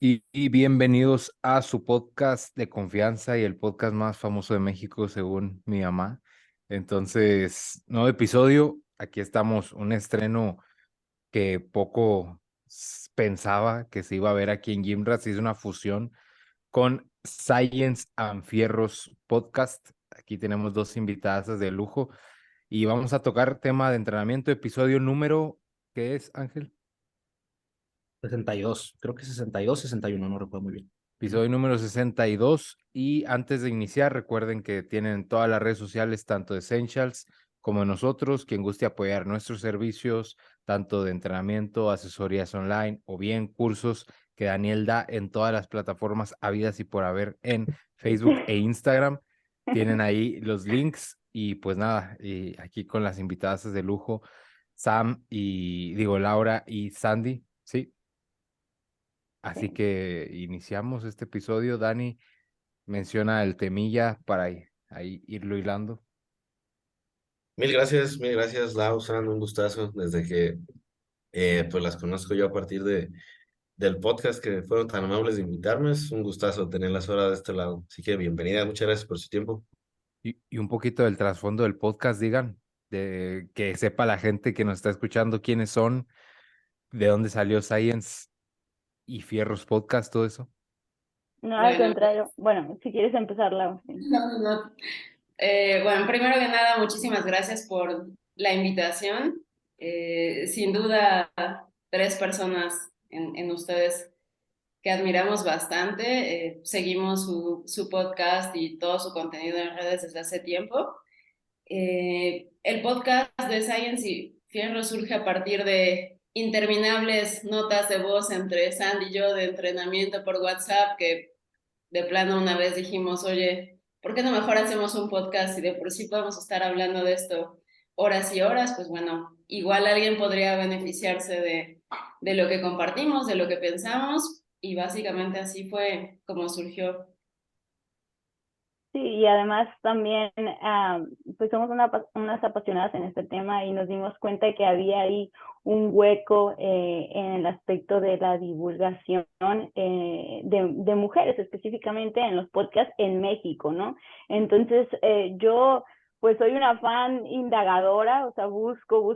Y bienvenidos a su podcast de confianza y el podcast más famoso de México, según mi mamá. Entonces, nuevo episodio. Aquí estamos, un estreno que poco pensaba que se iba a ver aquí en Gimrat. Se hizo una fusión con Science and Fierros Podcast. Aquí tenemos dos invitadas de lujo y vamos a tocar tema de entrenamiento, episodio número, ¿qué es, Ángel? 62, creo que 62, 61, no recuerdo muy bien. Episodio número 62. Y antes de iniciar, recuerden que tienen todas las redes sociales, tanto de Essentials como de nosotros. Quien guste apoyar nuestros servicios, tanto de entrenamiento, asesorías online o bien cursos que Daniel da en todas las plataformas habidas y por haber en Facebook e Instagram. Tienen ahí los links y pues nada, y aquí con las invitadas de lujo, Sam y digo Laura y Sandy, ¿sí? Así Sí. que iniciamos este episodio. Dani menciona el temilla para ahí irlo hilando. Mil gracias, Lau, San, un gustazo desde que pues las conozco yo a partir del podcast que fueron tan amables de invitarme. Es un gustazo tenerlas ahora de este lado. Así que bienvenida, muchas gracias por su tiempo. Y un poquito del trasfondo del podcast, digan, de que sepa la gente que nos está escuchando quiénes son, de dónde salió Science y Fierros Podcast, todo eso. No, al Bueno, contrario. Bueno, si quieres empezar, Lau. Sí. no. Bueno, primero que nada, muchísimas gracias por la invitación. Sin duda, tres personas en ustedes que admiramos bastante. Seguimos su podcast y todo su contenido en redes desde hace tiempo. El podcast de Science y Fierro surge a partir de interminables notas de voz entre Sandy y yo de entrenamiento por WhatsApp que de plano una vez dijimos, oye, ¿por qué no mejor hacemos un podcast y de por sí podemos estar hablando de esto horas y horas? Pues bueno, igual alguien podría beneficiarse de lo que compartimos, de lo que pensamos y básicamente así fue como surgió. Sí, y además también, pues somos unas apasionadas en este tema y nos dimos cuenta que había ahí un hueco en el aspecto de la divulgación de mujeres, específicamente en los podcasts en México, ¿no? Entonces, yo pues soy una fan indagadora, o sea, busco,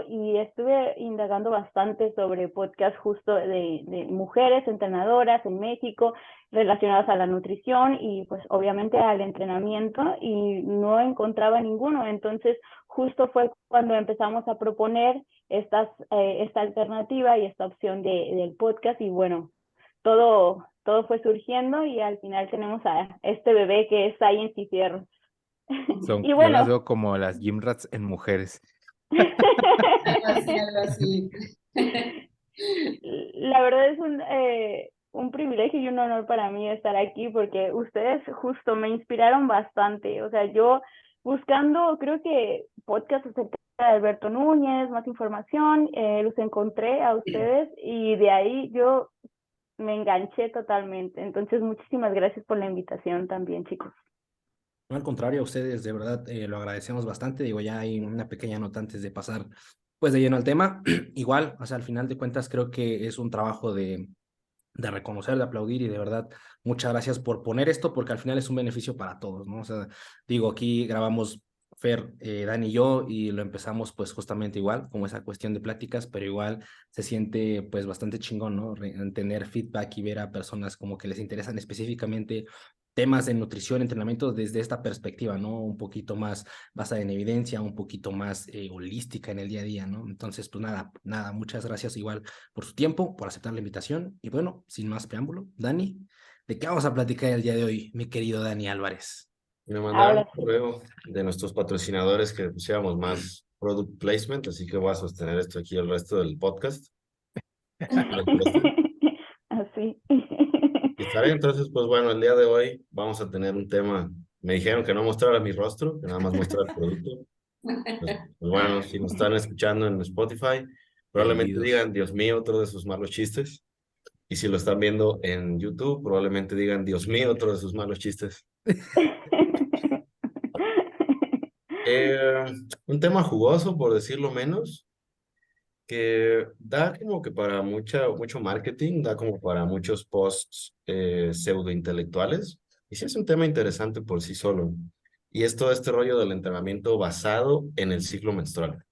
y estuve indagando bastante sobre podcasts justo de mujeres entrenadoras en México, relacionadas a la nutrición y pues obviamente al entrenamiento, y no encontraba ninguno. Entonces justo fue cuando empezamos a proponer esta alternativa y esta opción del podcast, y bueno, todo fue surgiendo y al final tenemos a este bebé que es Science y Fierro. Y Yo las bueno. veo como las gym rats en mujeres. Algo así. La verdad es un privilegio y un honor para mí estar aquí porque ustedes justo me inspiraron bastante. O sea, yo buscando, creo que podcast acerca de Alberto Núñez, más información, los encontré a ustedes y de ahí yo me enganché totalmente. Entonces, muchísimas gracias por la invitación también, chicos. No, al contrario, a ustedes de verdad lo agradecemos bastante. Digo, ya hay una pequeña nota antes de pasar pues de lleno al tema. Igual, o sea, al final de cuentas creo que es un trabajo de reconocer, de aplaudir y de verdad, muchas gracias por poner esto porque al final es un beneficio para todos, ¿no? O sea, digo, aquí grabamos Fer, Dan y yo y lo empezamos pues justamente igual, como esa cuestión de pláticas, pero igual se siente pues bastante chingón, ¿no? Tener feedback y ver a personas como que les interesan específicamente temas de nutrición, entrenamiento desde esta perspectiva, ¿no? Un poquito más basada en evidencia, un poquito más holística en el día a día, ¿no? Entonces, pues nada, muchas gracias igual por su tiempo, por aceptar la invitación. Y bueno, sin más preámbulo, Dani, ¿de qué vamos a platicar el día de hoy, mi querido Dani Álvarez? Me mandaron un Ahora sí. correo de nuestros patrocinadores que pusiéramos más product placement, así que voy a sostener esto aquí el resto del podcast. ¿Les parece? Así. Y estaré entonces, pues bueno, el día de hoy vamos a tener un tema. Me dijeron que no mostrara mi rostro, que nada más mostrara el producto. Pues bueno, si nos están escuchando en Spotify, probablemente Vendidos. digan, Dios mío, otro de sus malos chistes. Y si lo están viendo en YouTube, probablemente digan, Dios mío, otro de sus malos chistes. Eh, un tema jugoso, por decirlo menos. que da como que para mucho marketing, da como para muchos posts pseudo intelectuales. Y sí es un tema interesante por sí solo. Y es todo este rollo del entrenamiento basado en el ciclo menstrual.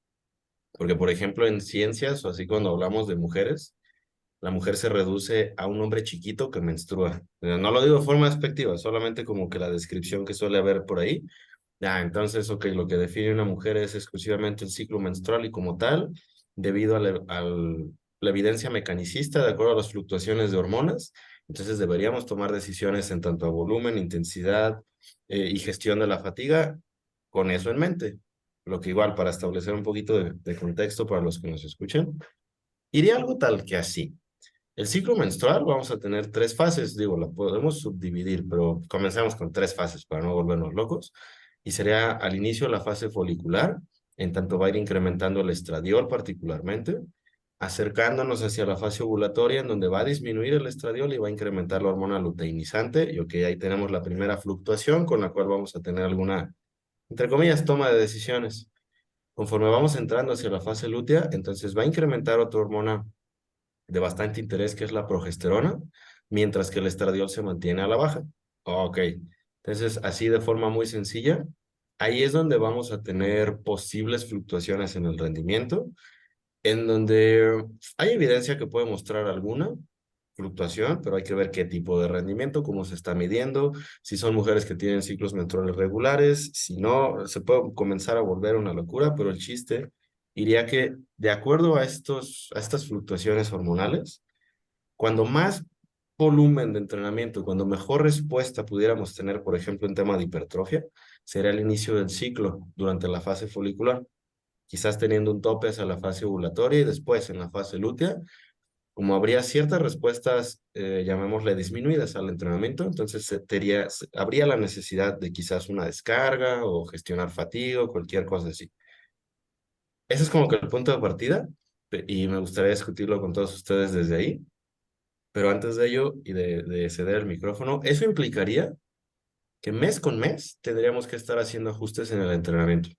Porque, por ejemplo, en ciencias o así cuando hablamos de mujeres, la mujer se reduce a un hombre chiquito que menstrua. No lo digo de forma despectiva, solamente como que la descripción que suele haber por ahí. Entonces, ok, lo que define una mujer es exclusivamente el ciclo menstrual y como tal, debido la evidencia mecanicista, de acuerdo a las fluctuaciones de hormonas, entonces deberíamos tomar decisiones en tanto a volumen, intensidad y gestión de la fatiga con eso en mente. Lo que igual, para establecer un poquito de contexto para los que nos escuchan, iría algo tal que así. El ciclo menstrual vamos a tener tres fases, digo, la podemos subdividir, pero comencemos con tres fases para no volvernos locos. Y sería al inicio la fase folicular, en tanto va a ir incrementando el estradiol particularmente, acercándonos hacia la fase ovulatoria, en donde va a disminuir el estradiol y va a incrementar la hormona luteinizante. Y ok, ahí tenemos la primera fluctuación con la cual vamos a tener alguna, entre comillas, toma de decisiones. Conforme vamos entrando hacia la fase lútea, entonces va a incrementar otra hormona de bastante interés, que es la progesterona, mientras que el estradiol se mantiene a la baja. Ok, entonces así de forma muy sencilla, ahí es donde vamos a tener posibles fluctuaciones en el rendimiento, en donde hay evidencia que puede mostrar alguna fluctuación, pero hay que ver qué tipo de rendimiento, cómo se está midiendo, si son mujeres que tienen ciclos menstruales regulares, si no, se puede comenzar a volver una locura, pero el chiste iría que de acuerdo a estas fluctuaciones hormonales, cuando más volumen de entrenamiento, cuando mejor respuesta pudiéramos tener, por ejemplo, en tema de hipertrofia, sería el inicio del ciclo durante la fase folicular, quizás teniendo un tope hacia la fase ovulatoria y después en la fase lútea, como habría ciertas respuestas, llamémosle disminuidas al entrenamiento, entonces habría la necesidad de quizás una descarga o gestionar fatiga o cualquier cosa así. Ese es como que el punto de partida y me gustaría discutirlo con todos ustedes desde ahí. Pero antes de ello y de ceder el micrófono, eso implicaría que mes con mes tendríamos que estar haciendo ajustes en el entrenamiento.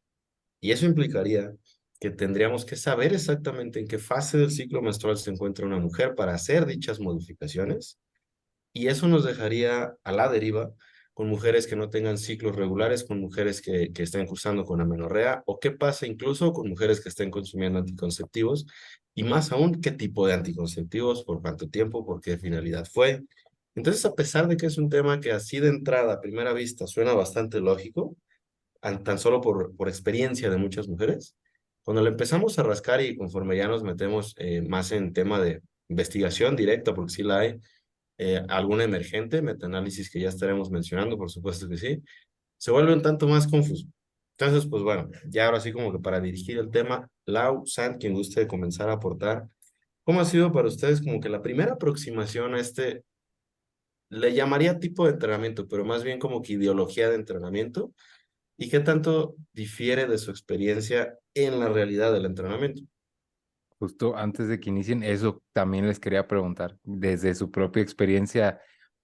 Y eso implicaría que tendríamos que saber exactamente en qué fase del ciclo menstrual se encuentra una mujer para hacer dichas modificaciones. Y eso nos dejaría a la deriva con mujeres que no tengan ciclos regulares, con mujeres que estén cursando con amenorrea, o qué pasa incluso con mujeres que estén consumiendo anticonceptivos, y más aún, qué tipo de anticonceptivos, por cuánto tiempo, por qué finalidad fue. Entonces, a pesar de que es un tema que así de entrada, a primera vista, suena bastante lógico, tan solo por experiencia de muchas mujeres, cuando le empezamos a rascar y conforme ya nos metemos más en tema de investigación directa, porque sí la hay, alguna emergente, metaanálisis que ya estaremos mencionando, por supuesto que sí, se vuelve un tanto más confuso. Entonces, pues bueno, ya ahora sí como que para dirigir el tema, Lau, Sant, quien guste comenzar a aportar, ¿cómo ha sido para ustedes como que la primera aproximación a este, le llamaría tipo de entrenamiento, pero más bien como que ideología de entrenamiento? ¿Y qué tanto difiere de su experiencia en la realidad del entrenamiento? Justo antes de que inicien, eso también les quería preguntar, desde su propia experiencia,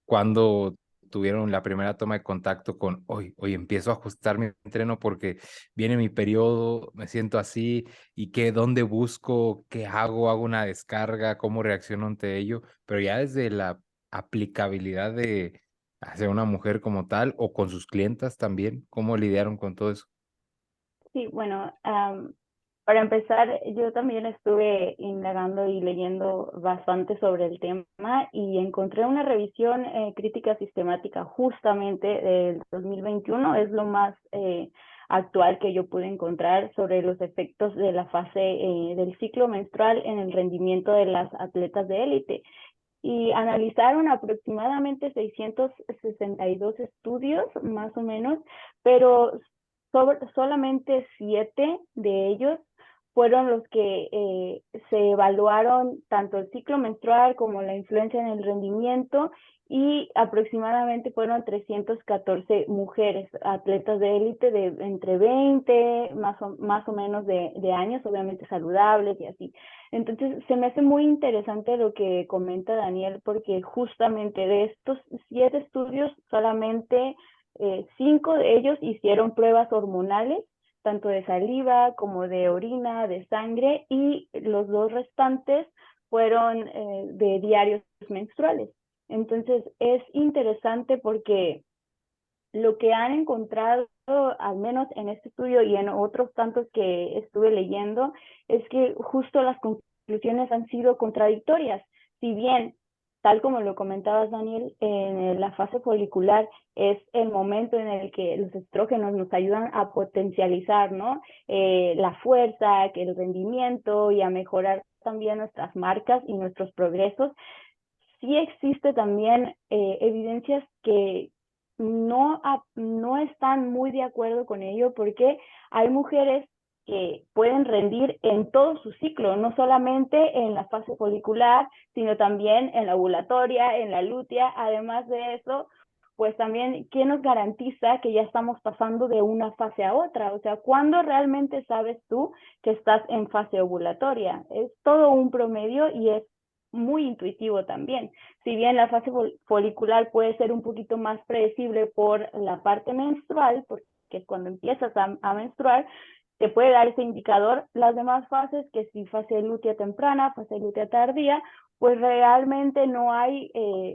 ¿cuándo tuvieron la primera toma de contacto con, hoy empiezo a ajustar mi entreno porque viene mi periodo, me siento así, y dónde busco, qué hago una descarga, cómo reacciono ante ello? Pero ya desde la aplicabilidad de hacia una mujer como tal o con sus clientas también, ¿cómo lidiaron con todo eso? Sí, bueno, para empezar, yo también estuve indagando y leyendo bastante sobre el tema y encontré una revisión crítica sistemática justamente del 2021, es lo más actual que yo pude encontrar sobre los efectos de la fase del ciclo menstrual en el rendimiento de las atletas de élite. Y analizaron aproximadamente 662 estudios, más o menos, pero solamente 7 de ellos fueron los que se evaluaron tanto el ciclo menstrual como la influencia en el rendimiento, y aproximadamente fueron 314 mujeres, atletas de élite de entre 20 más o menos de años, obviamente saludables y así. Entonces, se me hace muy interesante lo que comenta Daniel, porque justamente de estos 7 estudios, solamente 5 de ellos hicieron pruebas hormonales tanto de saliva como de orina, de sangre, y los 2 restantes fueron de diarios menstruales. Entonces es interesante porque lo que han encontrado, al menos en este estudio y en otros tantos que estuve leyendo, es que justo las conclusiones han sido contradictorias. Si bien, tal como lo comentabas, Daniel, en la fase folicular es el momento en el que los estrógenos nos ayudan a potencializar, ¿no? La fuerza, que el rendimiento y a mejorar también nuestras marcas y nuestros progresos. Sí existe también evidencias que no están muy de acuerdo con ello, porque hay mujeres que pueden rendir en todo su ciclo, no solamente en la fase folicular, sino también en la ovulatoria, en la lútea. Además de eso, pues también, ¿qué nos garantiza que ya estamos pasando de una fase a otra? O sea, ¿cuándo realmente sabes tú que estás en fase ovulatoria? Es todo un promedio y es muy intuitivo también. Si bien la fase folicular puede ser un poquito más predecible por la parte menstrual, porque es cuando empiezas a menstruar, te puede dar ese indicador. Las demás fases, que si fase lútea temprana, fase lútea tardía, pues realmente no hay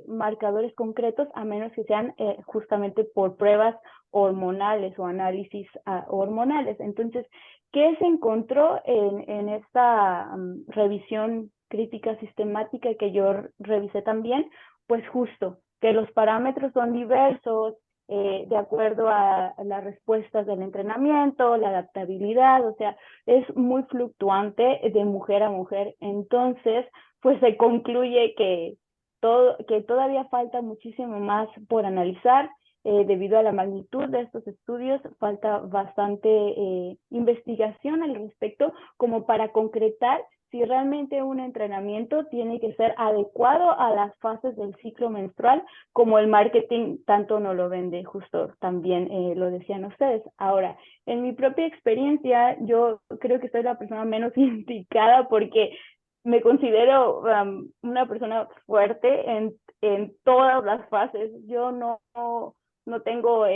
marcadores concretos, a menos que sean justamente por pruebas hormonales o análisis hormonales. Entonces, ¿qué se encontró en esta revisión crítica sistemática que yo revisé también? Pues justo que los parámetros son diversos, de acuerdo a las respuestas del entrenamiento, la adaptabilidad, o sea, es muy fluctuante de mujer a mujer. Entonces, pues se concluye que todavía falta muchísimo más por analizar. Debido a la magnitud de estos estudios, falta bastante investigación al respecto, como para concretar si realmente un entrenamiento tiene que ser adecuado a las fases del ciclo menstrual, como el marketing tanto no lo vende. Justo también lo decían ustedes. Ahora, en mi propia experiencia, yo creo que soy la persona menos indicada, porque me considero una persona fuerte en todas las fases. Yo no tengo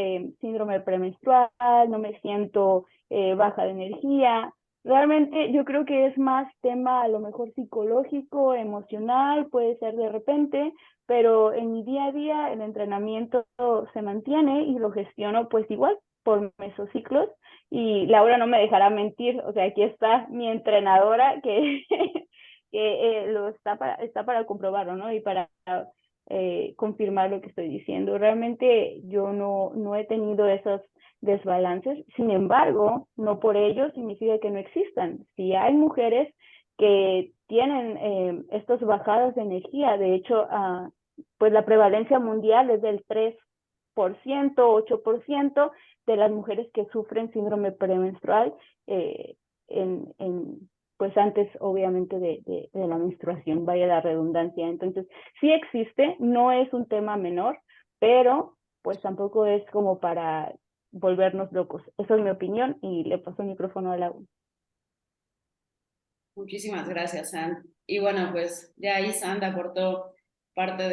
síndrome premenstrual, no me siento baja de energía. Realmente yo creo que es más tema a lo mejor psicológico, emocional, puede ser de repente, pero en mi día a día el entrenamiento se mantiene y lo gestiono pues igual por mesociclos, y Laura no me dejará mentir. O sea, aquí está mi entrenadora que, que está para comprobarlo, ¿no? Y para confirmar lo que estoy diciendo. Realmente yo no he tenido esos desbalances. Sin embargo, no por ello significa que no existan. Si hay mujeres que tienen estas bajadas de energía, de hecho, pues la prevalencia mundial es del 3%, 8% de las mujeres que sufren síndrome premenstrual pues antes, obviamente, de la menstruación, vaya la redundancia. Entonces, sí existe, no es un tema menor, pero pues tampoco es como para volvernos locos. Esa es mi opinión, y le paso el micrófono a Laura. Muchísimas gracias, Sand. Y bueno, pues ya ahí Sand aportó parte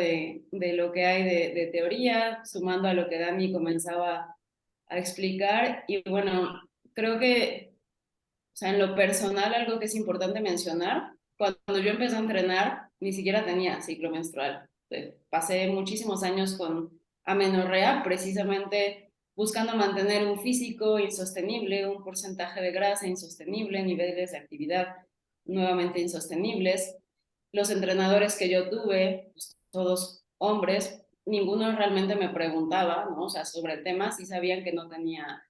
de lo que hay de teoría, sumando a lo que Dani comenzaba a explicar. Y bueno, creo que, o sea, en lo personal, algo que es importante mencionar, cuando yo empecé a entrenar, ni siquiera tenía ciclo menstrual. Pasé muchísimos años con amenorrea, precisamente buscando mantener un físico insostenible, un porcentaje de grasa insostenible, niveles de actividad nuevamente insostenibles. Los entrenadores que yo tuve, pues, todos hombres, ninguno realmente me preguntaba, ¿no? O sea, sobre el tema. Sí sabían que no tenía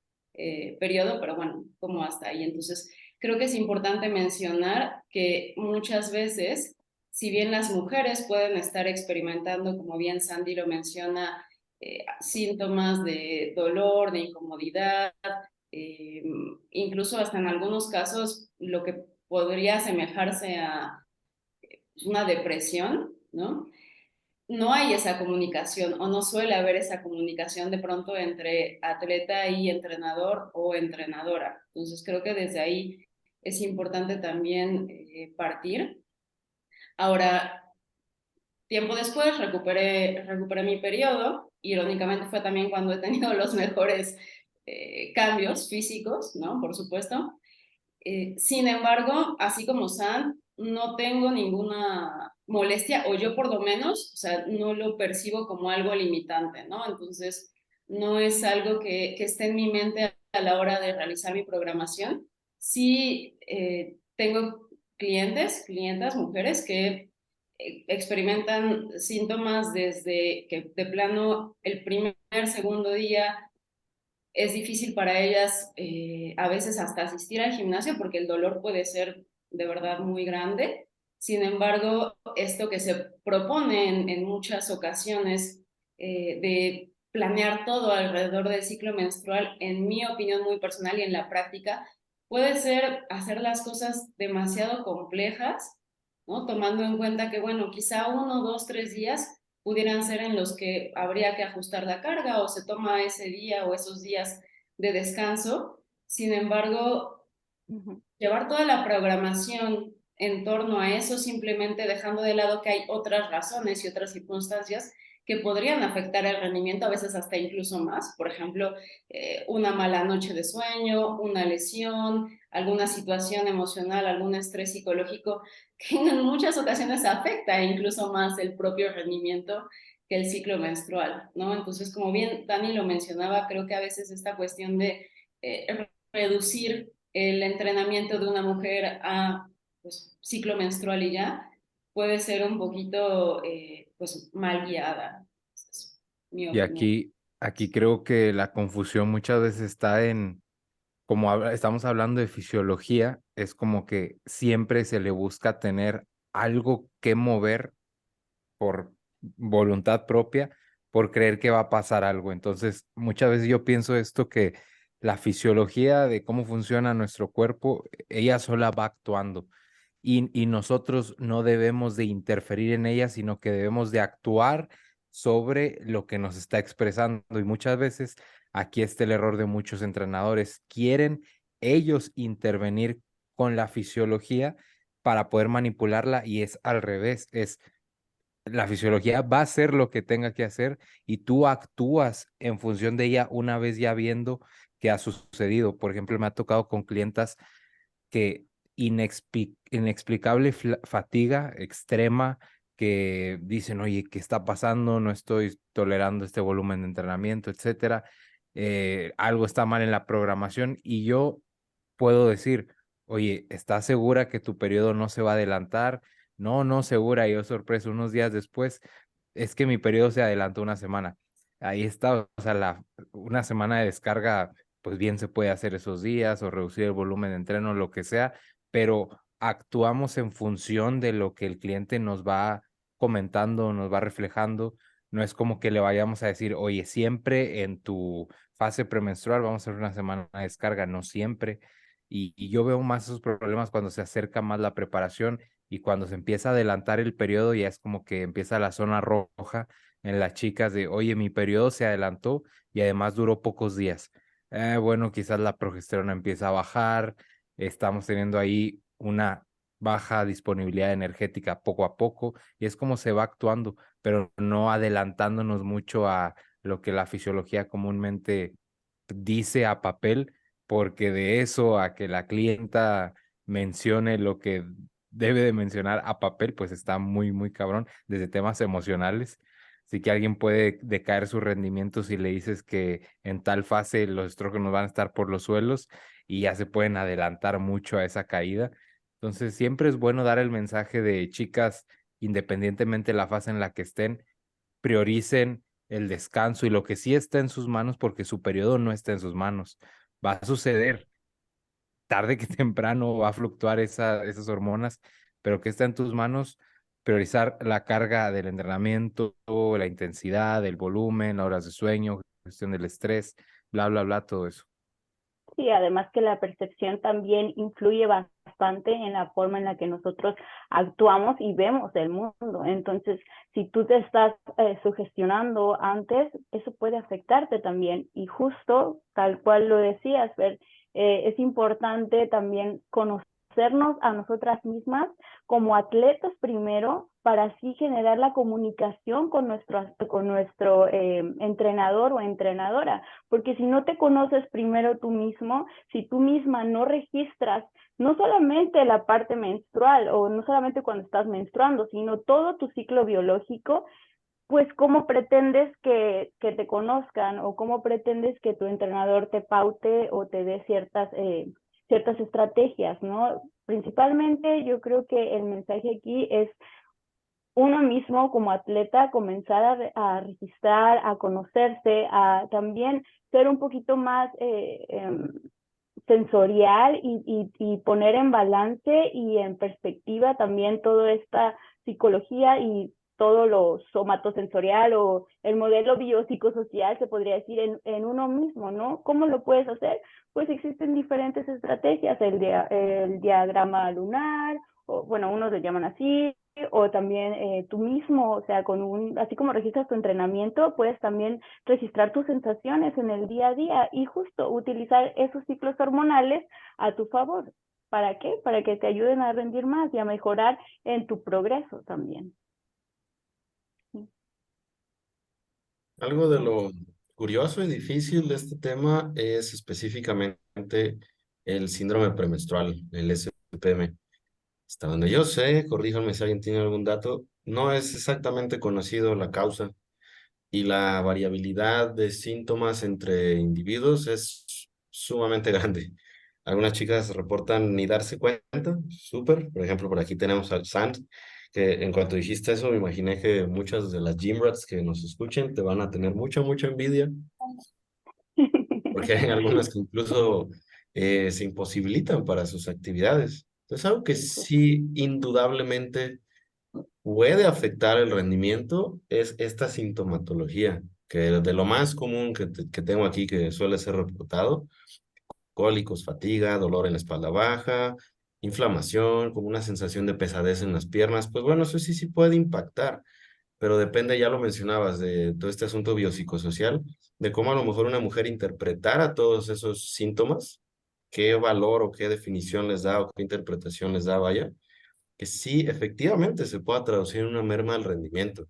periodo, pero bueno, como hasta ahí. Entonces, creo que es importante mencionar que muchas veces, si bien las mujeres pueden estar experimentando, como bien Sandy lo menciona, síntomas de dolor, de incomodidad, incluso hasta en algunos casos lo que podría asemejarse a una depresión, ¿no? No hay esa comunicación, o no suele haber esa comunicación de pronto entre atleta y entrenador o entrenadora. Entonces creo que desde ahí es importante también partir. Ahora, tiempo después recuperé mi periodo. Irónicamente fue también cuando he tenido los mejores cambios físicos, ¿no? Por supuesto. Sin embargo, así como San, no tengo ninguna molestia, o yo por lo menos, o sea, no lo percibo como algo limitante, ¿no? Entonces, no es algo que esté en mi mente a la hora de realizar mi programación. Sí, tengo clientas, mujeres que experimentan síntomas desde que de plano el primer, segundo día es difícil para ellas a veces hasta asistir al gimnasio porque el dolor puede ser de verdad muy grande. Sin embargo, esto que se propone en muchas ocasiones de planear todo alrededor del ciclo menstrual, en mi opinión muy personal y en la práctica, puede ser hacer las cosas demasiado complejas, ¿no? Tomando en cuenta que, bueno, quizá 1, 2, 3 días pudieran ser en los que habría que ajustar la carga o se toma ese día o esos días de descanso. Sin embargo, llevar toda la programación en torno a eso, simplemente dejando de lado que hay otras razones y otras circunstancias que podrían afectar el rendimiento, a veces hasta incluso más. Por ejemplo, una mala noche de sueño, una lesión, alguna situación emocional, algún estrés psicológico que en muchas ocasiones afecta incluso más el propio rendimiento que el ciclo menstrual, ¿no? Entonces, como bien Dani lo mencionaba, creo que a veces esta cuestión de reducir el entrenamiento de una mujer a pues, ciclo menstrual y ya, puede ser un poquito pues, mal guiada. Es mi Y opinión. aquí creo que la confusión muchas veces está en, como estamos hablando de fisiología, es como que siempre se le busca tener algo que mover por voluntad propia, por creer que va a pasar algo. Entonces, muchas veces yo pienso esto que la fisiología de cómo funciona nuestro cuerpo, ella sola va actuando y nosotros no debemos de interferir en ella, sino que debemos de actuar sobre lo que nos está expresando. Y muchas veces aquí está el error de muchos entrenadores. Quieren ellos intervenir con la fisiología para poder manipularla y es al revés, es la fisiología va a hacer lo que tenga que hacer y tú actúas en función de ella una vez ya viendo qué ha sucedido. Por ejemplo, me ha tocado con clientas que inexplicable fatiga extrema, que dicen, oye, ¿qué está pasando? No estoy tolerando este volumen de entrenamiento, etcétera. Algo está mal en la programación y yo puedo decir, oye, ¿estás segura que tu periodo no se va a adelantar? No, no segura. Y yo sorpresa, unos días después, es que mi periodo se adelantó una semana. Ahí está, o sea, una semana de descarga, pues bien se puede hacer esos días o reducir el volumen de entreno, lo que sea, pero actuamos en función de lo que el cliente nos va comentando, nos va reflejando. No es como que le vayamos a decir, oye, siempre en tu fase premenstrual vamos a hacer una semana de descarga, no siempre. Y yo veo más esos problemas cuando se acerca más la preparación y cuando se empieza a adelantar el periodo, ya es como que empieza la zona roja en las chicas de, oye, mi periodo se adelantó y además duró pocos días. Bueno, quizás la progesterona empieza a bajar, estamos teniendo ahí una baja disponibilidad energética poco a poco y es como se va actuando, pero no adelantándonos mucho a lo que la fisiología comúnmente dice a papel, porque de eso a que la clienta mencione lo que debe de mencionar a papel, pues está muy, muy cabrón, desde temas emocionales. Así que alguien puede decaer su rendimiento si le dices que en tal fase los estrógenos van a estar por los suelos y ya se pueden adelantar mucho a esa caída. Entonces, siempre es bueno dar el mensaje de chicas, independientemente de la fase en la que estén, prioricen el descanso y lo que sí está en sus manos, porque su periodo no está en sus manos. Va a suceder, tarde que temprano va a fluctuar esas hormonas, pero que está en tus manos, priorizar la carga del entrenamiento, la intensidad, el volumen, las horas de sueño, gestión del estrés, bla, bla, bla, todo eso. Sí, además que la percepción también influye bastante en la forma en la que nosotros actuamos y vemos el mundo. Entonces, si tú te estás sugestionando antes, eso puede afectarte también. Y justo, tal cual lo decías, Fer, es importante también conocernos a nosotras mismas como atletas primero para así generar la comunicación con nuestro entrenador o entrenadora. Porque si no te conoces primero tú mismo, si tú misma no registras no solamente la parte menstrual o no solamente cuando estás menstruando, sino todo tu ciclo biológico, pues cómo pretendes que te conozcan o cómo pretendes que tu entrenador te paute o te dé ciertas estrategias, ¿no? Principalmente yo creo que el mensaje aquí es uno mismo como atleta comenzar a registrar, a conocerse, a también ser un poquito más sensorial y poner en balance y en perspectiva también toda esta psicología y todo lo somatosensorial o el modelo biopsicosocial, se podría decir, en uno mismo, ¿no? ¿Cómo lo puedes hacer? Pues existen diferentes estrategias, el diagrama lunar, o bueno, unos le llaman así, o también tú mismo, o sea, así como registras tu entrenamiento, puedes también registrar tus sensaciones en el día a día y justo utilizar esos ciclos hormonales a tu favor. ¿Para qué? Para que te ayuden a rendir más y a mejorar en tu progreso también. Algo de lo curioso y difícil de este tema es específicamente el síndrome premenstrual, el SPM. Hasta donde yo sé, corríjanme si alguien tiene algún dato, no es exactamente conocido la causa y la variabilidad de síntomas entre individuos es sumamente grande. Algunas chicas reportan ni darse cuenta, súper. Por ejemplo, por aquí tenemos al Sand, que en cuanto dijiste eso, me imaginé que muchas de las gym rats que nos escuchen te van a tener mucha envidia, porque hay algunas que incluso se imposibilitan para sus actividades. Entonces, algo que sí indudablemente puede afectar el rendimiento es esta sintomatología, que de lo más común que tengo aquí, que suele ser reportado, cólicos, fatiga, dolor en la espalda baja, inflamación, como una sensación de pesadez en las piernas, pues bueno, eso sí puede impactar, pero depende, ya lo mencionabas, de todo este asunto biopsicosocial, de cómo a lo mejor una mujer interpretara todos esos síntomas, qué valor o qué definición les da o qué interpretación les da, vaya, que sí, efectivamente se pueda traducir en una merma al rendimiento.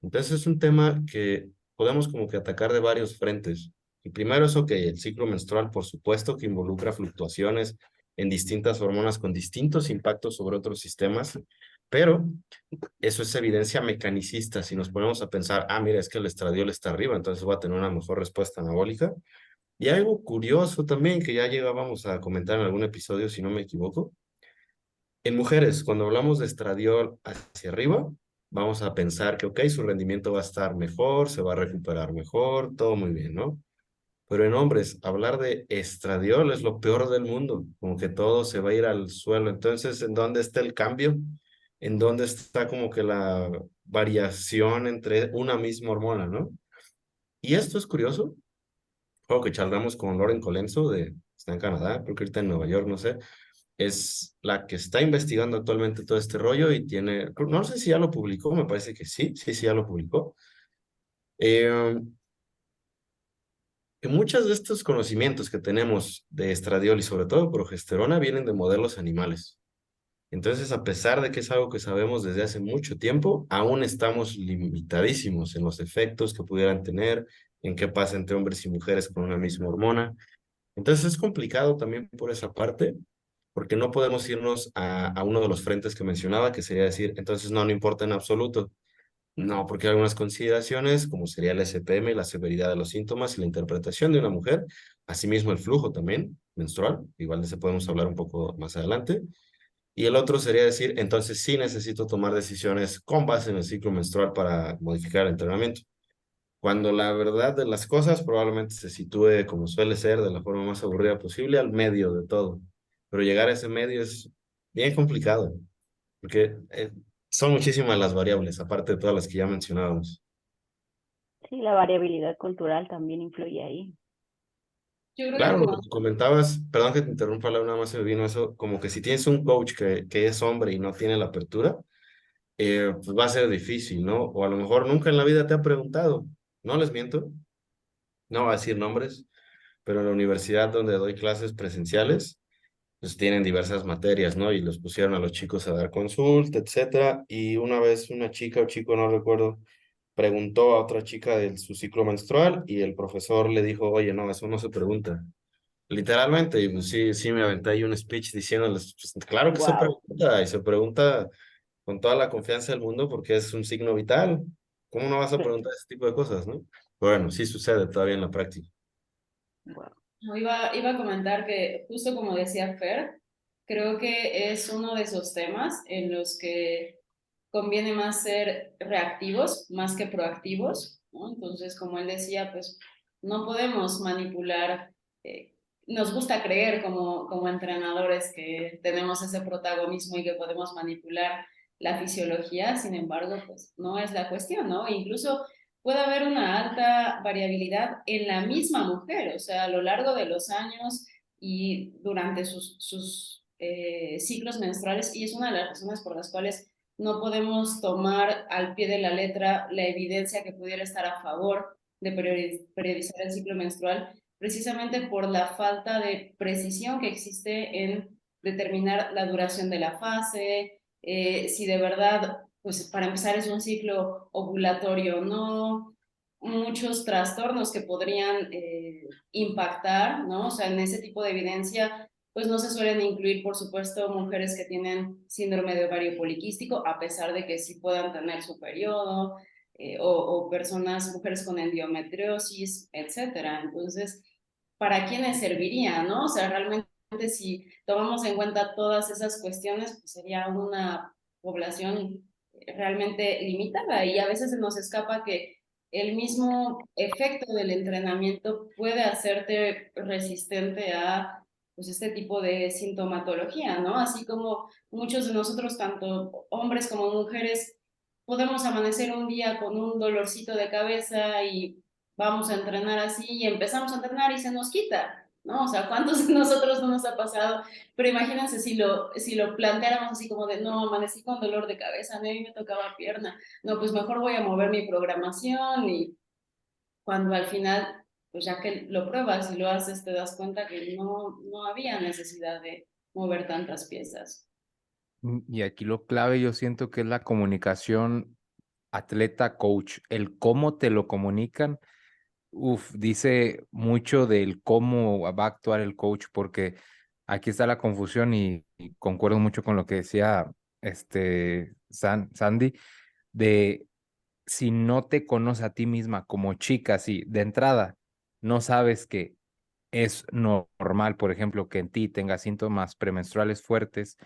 Entonces es un tema que podemos como que atacar de varios frentes. Y primero es, ok, el ciclo menstrual, por supuesto, que involucra fluctuaciones en distintas hormonas con distintos impactos sobre otros sistemas, pero eso es evidencia mecanicista. Si nos ponemos a pensar, ah, mira, es que el estradiol está arriba, entonces va a tener una mejor respuesta anabólica. Y algo curioso también que ya llegábamos a comentar en algún episodio, si no me equivoco, en mujeres, cuando hablamos de estradiol hacia arriba, vamos a pensar que, ok, su rendimiento va a estar mejor, se va a recuperar mejor, todo muy bien, ¿no? Pero en hombres, hablar de estradiol es lo peor del mundo, como que todo se va a ir al suelo. Entonces, ¿en dónde está el cambio? ¿En dónde está como que la variación entre una misma hormona, ¿no? Y esto es curioso, algo que charlamos con Lauren Colenso, está en Canadá, creo que ahorita en Nueva York, no sé, es la que está investigando actualmente todo este rollo y tiene, no sé si ya lo publicó, me parece que sí, ya lo publicó. Que muchos de estos conocimientos que tenemos de estradiol y sobre todo progesterona vienen de modelos animales. Entonces, a pesar de que es algo que sabemos desde hace mucho tiempo, aún estamos limitadísimos en los efectos que pudieran tener, en qué pasa entre hombres y mujeres con una misma hormona. Entonces, es complicado también por esa parte, porque no podemos irnos a uno de los frentes que mencionaba, que sería decir, entonces no importa en absoluto. No, porque hay algunas consideraciones, como sería el SPM, la severidad de los síntomas y la interpretación de una mujer, asimismo el flujo también menstrual, igual de ese podemos hablar un poco más adelante. Y el otro sería decir, entonces sí necesito tomar decisiones con base en el ciclo menstrual para modificar el entrenamiento. Cuando la verdad de las cosas probablemente se sitúe, como suele ser, de la forma más aburrida posible, al medio de todo. Pero llegar a ese medio es bien complicado, porque son muchísimas las variables, aparte de todas las que ya mencionábamos. Sí, la variabilidad cultural también influye ahí. Yo creo que Claro, lo como que comentabas, perdón que te interrumpa, Laura, nada más se me vino eso, como que si tienes un coach que es hombre y no tiene la apertura, pues va a ser difícil, ¿no? O a lo mejor nunca en la vida te ha preguntado, no les miento, no voy a decir nombres, pero en la universidad donde doy clases presenciales, pues tienen diversas materias, ¿no? Y los pusieron a los chicos a dar consulta, etcétera. Y una vez una chica o chico, no recuerdo, preguntó a otra chica de su ciclo menstrual y el profesor le dijo, oye, no, eso no se pregunta. Literalmente, y pues sí, sí me aventé ahí un speech diciéndoles, pues, claro que se Wow. pregunta, y se pregunta con toda la confianza del mundo porque es un signo vital. ¿Cómo no vas a preguntar ese tipo de cosas, no? Bueno, sí sucede todavía en la práctica. No, iba a comentar que, justo como decía Fer, creo que es uno de esos temas en los que conviene más ser reactivos más que proactivos, ¿no? Entonces, como él decía, pues no podemos manipular. Nos gusta creer como entrenadores que tenemos ese protagonismo y que podemos manipular la fisiología, sin embargo, pues no es la cuestión, ¿no? E incluso puede haber una alta variabilidad en la misma mujer, o sea, a lo largo de los años y durante sus ciclos menstruales, y es una de las razones por las cuales no podemos tomar al pie de la letra la evidencia que pudiera estar a favor de periodizar el ciclo menstrual, precisamente por la falta de precisión que existe en determinar la duración de la fase, si de verdad, pues para empezar es un ciclo ovulatorio o no, muchos trastornos que podrían impactar, ¿no? O sea, en ese tipo de evidencia pues no se suelen incluir, por supuesto, mujeres que tienen síndrome de ovario poliquístico, a pesar de que sí puedan tener su periodo, o personas, mujeres con endometriosis, etcétera. Entonces, ¿para quiénes serviría, no? O sea, realmente si tomamos en cuenta todas esas cuestiones, pues sería una población realmente limitada y a veces se nos escapa que el mismo efecto del entrenamiento puede hacerte resistente a pues este tipo de sintomatología, ¿no? Así como muchos de nosotros, tanto hombres como mujeres, podemos amanecer un día con un dolorcito de cabeza y vamos a entrenar así y empezamos a entrenar y se nos quita, ¿no? O sea, ¿cuántos de nosotros no nos ha pasado? Pero imagínense si lo planteáramos así como de, no, amanecí con dolor de cabeza, a mí me tocaba pierna, no, pues mejor voy a mover mi programación y cuando al final, pues ya que lo pruebas y lo haces, te das cuenta que no había necesidad de mover tantas piezas. Y aquí lo clave yo siento que es la comunicación atleta-coach, el cómo te lo comunican. Dice mucho del cómo va a actuar el coach, porque aquí está la confusión y concuerdo mucho con lo que decía Sandy, de si no te conoces a ti misma como chica, si de entrada no sabes que es normal, por ejemplo, que en ti tengas síntomas premenstruales fuertes,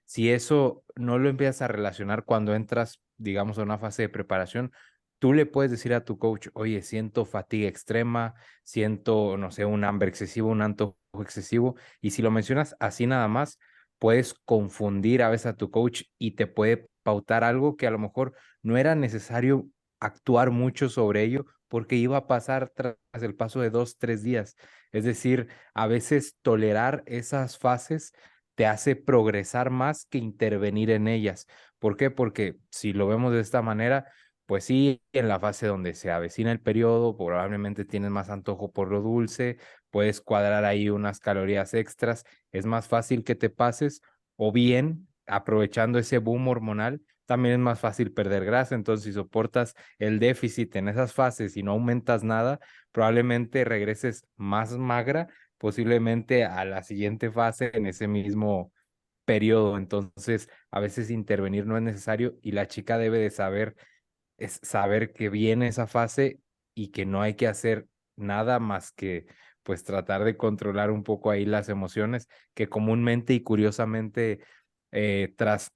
si eso no lo empiezas a relacionar cuando entras, digamos, a una fase de preparación, tú le puedes decir a tu coach, oye, siento fatiga extrema, siento, no sé, un hambre excesivo, un antojo excesivo, y si lo mencionas así nada más, puedes confundir a veces a tu coach y te puede pautar algo que a lo mejor no era necesario actuar mucho sobre ello porque iba a pasar tras el paso de 2, 3 días. Es decir, a veces tolerar esas fases te hace progresar más que intervenir en ellas. ¿Por qué? Porque si lo vemos de esta manera, pues sí, en la fase donde se avecina el periodo, probablemente tienes más antojo por lo dulce, puedes cuadrar ahí unas calorías extras, es más fácil que te pases, o bien, aprovechando ese boom hormonal, también es más fácil perder grasa. Entonces, si soportas el déficit en esas fases y no aumentas nada, probablemente regreses más magra, posiblemente a la siguiente fase en ese mismo periodo. Entonces, a veces intervenir no es necesario y la chica debe de saber, es saber que viene esa fase y que no hay que hacer nada más que pues tratar de controlar un poco ahí las emociones que comúnmente y curiosamente tras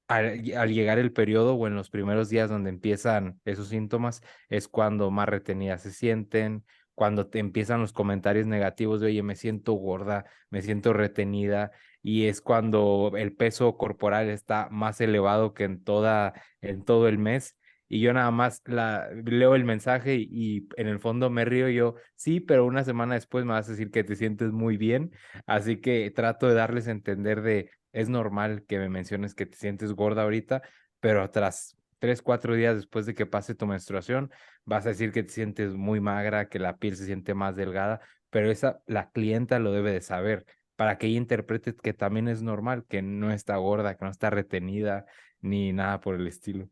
al llegar el periodo o en los primeros días donde empiezan esos síntomas, es cuando más retenidas se sienten, cuando te empiezan los comentarios negativos de, oye, me siento gorda, me siento retenida, y es cuando el peso corporal está más elevado que en todo el mes. Y yo nada más leo el mensaje y en el fondo me río yo, sí, pero una semana después me vas a decir que te sientes muy bien. Así que trato de darles a entender de, es normal que me menciones que te sientes gorda ahorita, pero tras 3, 4 días después de que pase tu menstruación, vas a decir que te sientes muy magra, que la piel se siente más delgada, pero esa la clienta lo debe de saber para que ella interprete que también es normal, que no está gorda, que no está retenida, ni nada por el estilo.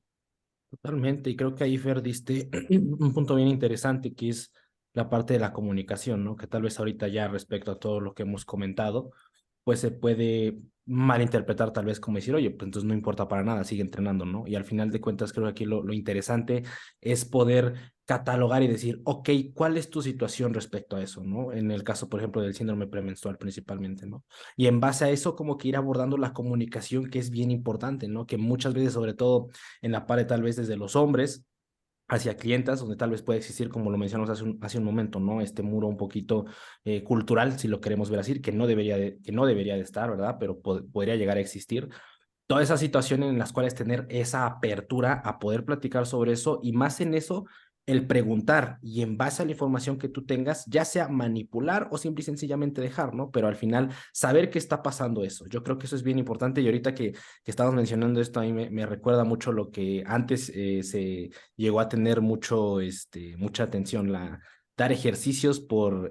Totalmente, y creo que ahí, Fer, diste un punto bien interesante, que es la parte de la comunicación, ¿no? Que tal vez ahorita ya respecto a todo lo que hemos comentado, pues se puede malinterpretar tal vez como decir, oye, pues entonces no importa para nada, sigue entrenando, ¿no? Y al final de cuentas creo que aquí lo interesante es poder catalogar y decir, ok, ¿cuál es tu situación respecto a eso, ¿no? En el caso, por ejemplo, del síndrome premenstrual principalmente, ¿no? Y en base a eso, como que ir abordando la comunicación, que es bien importante, ¿no? Que muchas veces, sobre todo en la parte tal vez desde los hombres, hacia clientas, donde tal vez puede existir, como lo mencionamos hace un momento, ¿no? Este muro un poquito cultural, si lo queremos ver así, que no debería de estar, ¿verdad? Pero podría llegar a existir. Todas esas situaciones en las cuales tener esa apertura a poder platicar sobre eso y más en eso, el preguntar y en base a la información que tú tengas, ya sea manipular o simple y sencillamente dejar, ¿no? Pero al final saber qué está pasando eso. Yo creo que eso es bien importante y ahorita que estabas mencionando esto, a mí me recuerda mucho lo que antes se llegó a tener mucha atención, dar ejercicios por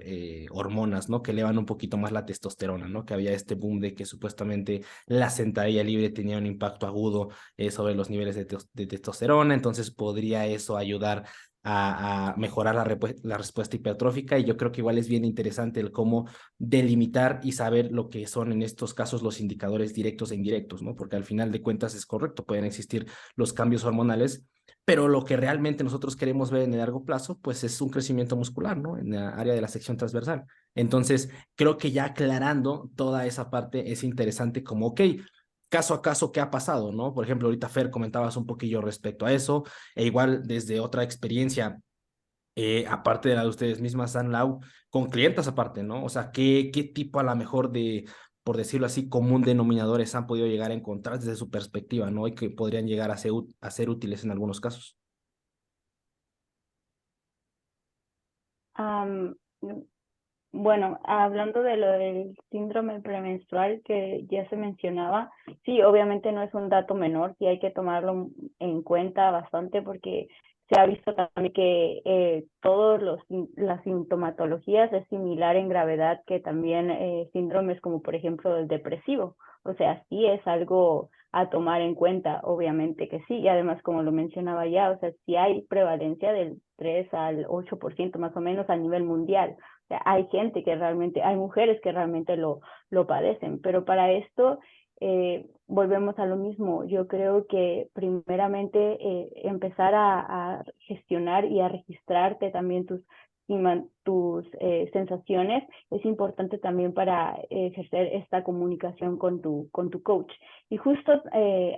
hormonas, ¿no? Que elevan un poquito más la testosterona, ¿no? Que había este boom de que supuestamente la sentadilla libre tenía un impacto agudo sobre los niveles de testosterona, entonces podría eso ayudar a mejorar la respuesta hipertrófica y yo creo que igual es bien interesante el cómo delimitar y saber lo que son en estos casos los indicadores directos e indirectos, ¿no? Porque al final de cuentas es correcto, pueden existir los cambios hormonales, pero lo que realmente nosotros queremos ver en el largo plazo, pues es un crecimiento muscular, ¿no? En la área de la sección transversal. Entonces, creo que ya aclarando toda esa parte es interesante como, ok, caso a caso, ¿qué ha pasado, no? Por ejemplo, ahorita Fer comentabas un poquillo respecto a eso, e igual desde otra experiencia, aparte de la de ustedes mismas, San Lau, con clientes aparte, ¿no? O sea, ¿qué tipo a lo mejor de, por decirlo así, común denominadores han podido llegar a encontrar desde su perspectiva, ¿no? Y que podrían llegar a ser útiles en algunos casos. Am, Bueno, hablando de lo del síndrome premenstrual que ya se mencionaba, sí, obviamente no es un dato menor, sí hay que tomarlo en cuenta bastante porque se ha visto también que todas las sintomatologías es similar en gravedad que también síndromes como por ejemplo el depresivo. O sea, sí es algo a tomar en cuenta, obviamente que sí, y además como lo mencionaba ya, o sea, sí hay prevalencia del 3 al 8% más o menos a nivel mundial. Sea, hay gente que realmente, hay mujeres que realmente lo padecen, pero para esto volvemos a lo mismo. Yo creo que primeramente empezar a gestionar y a registrarte también tus sensaciones es importante también para ejercer esta comunicación con tu coach. Y justo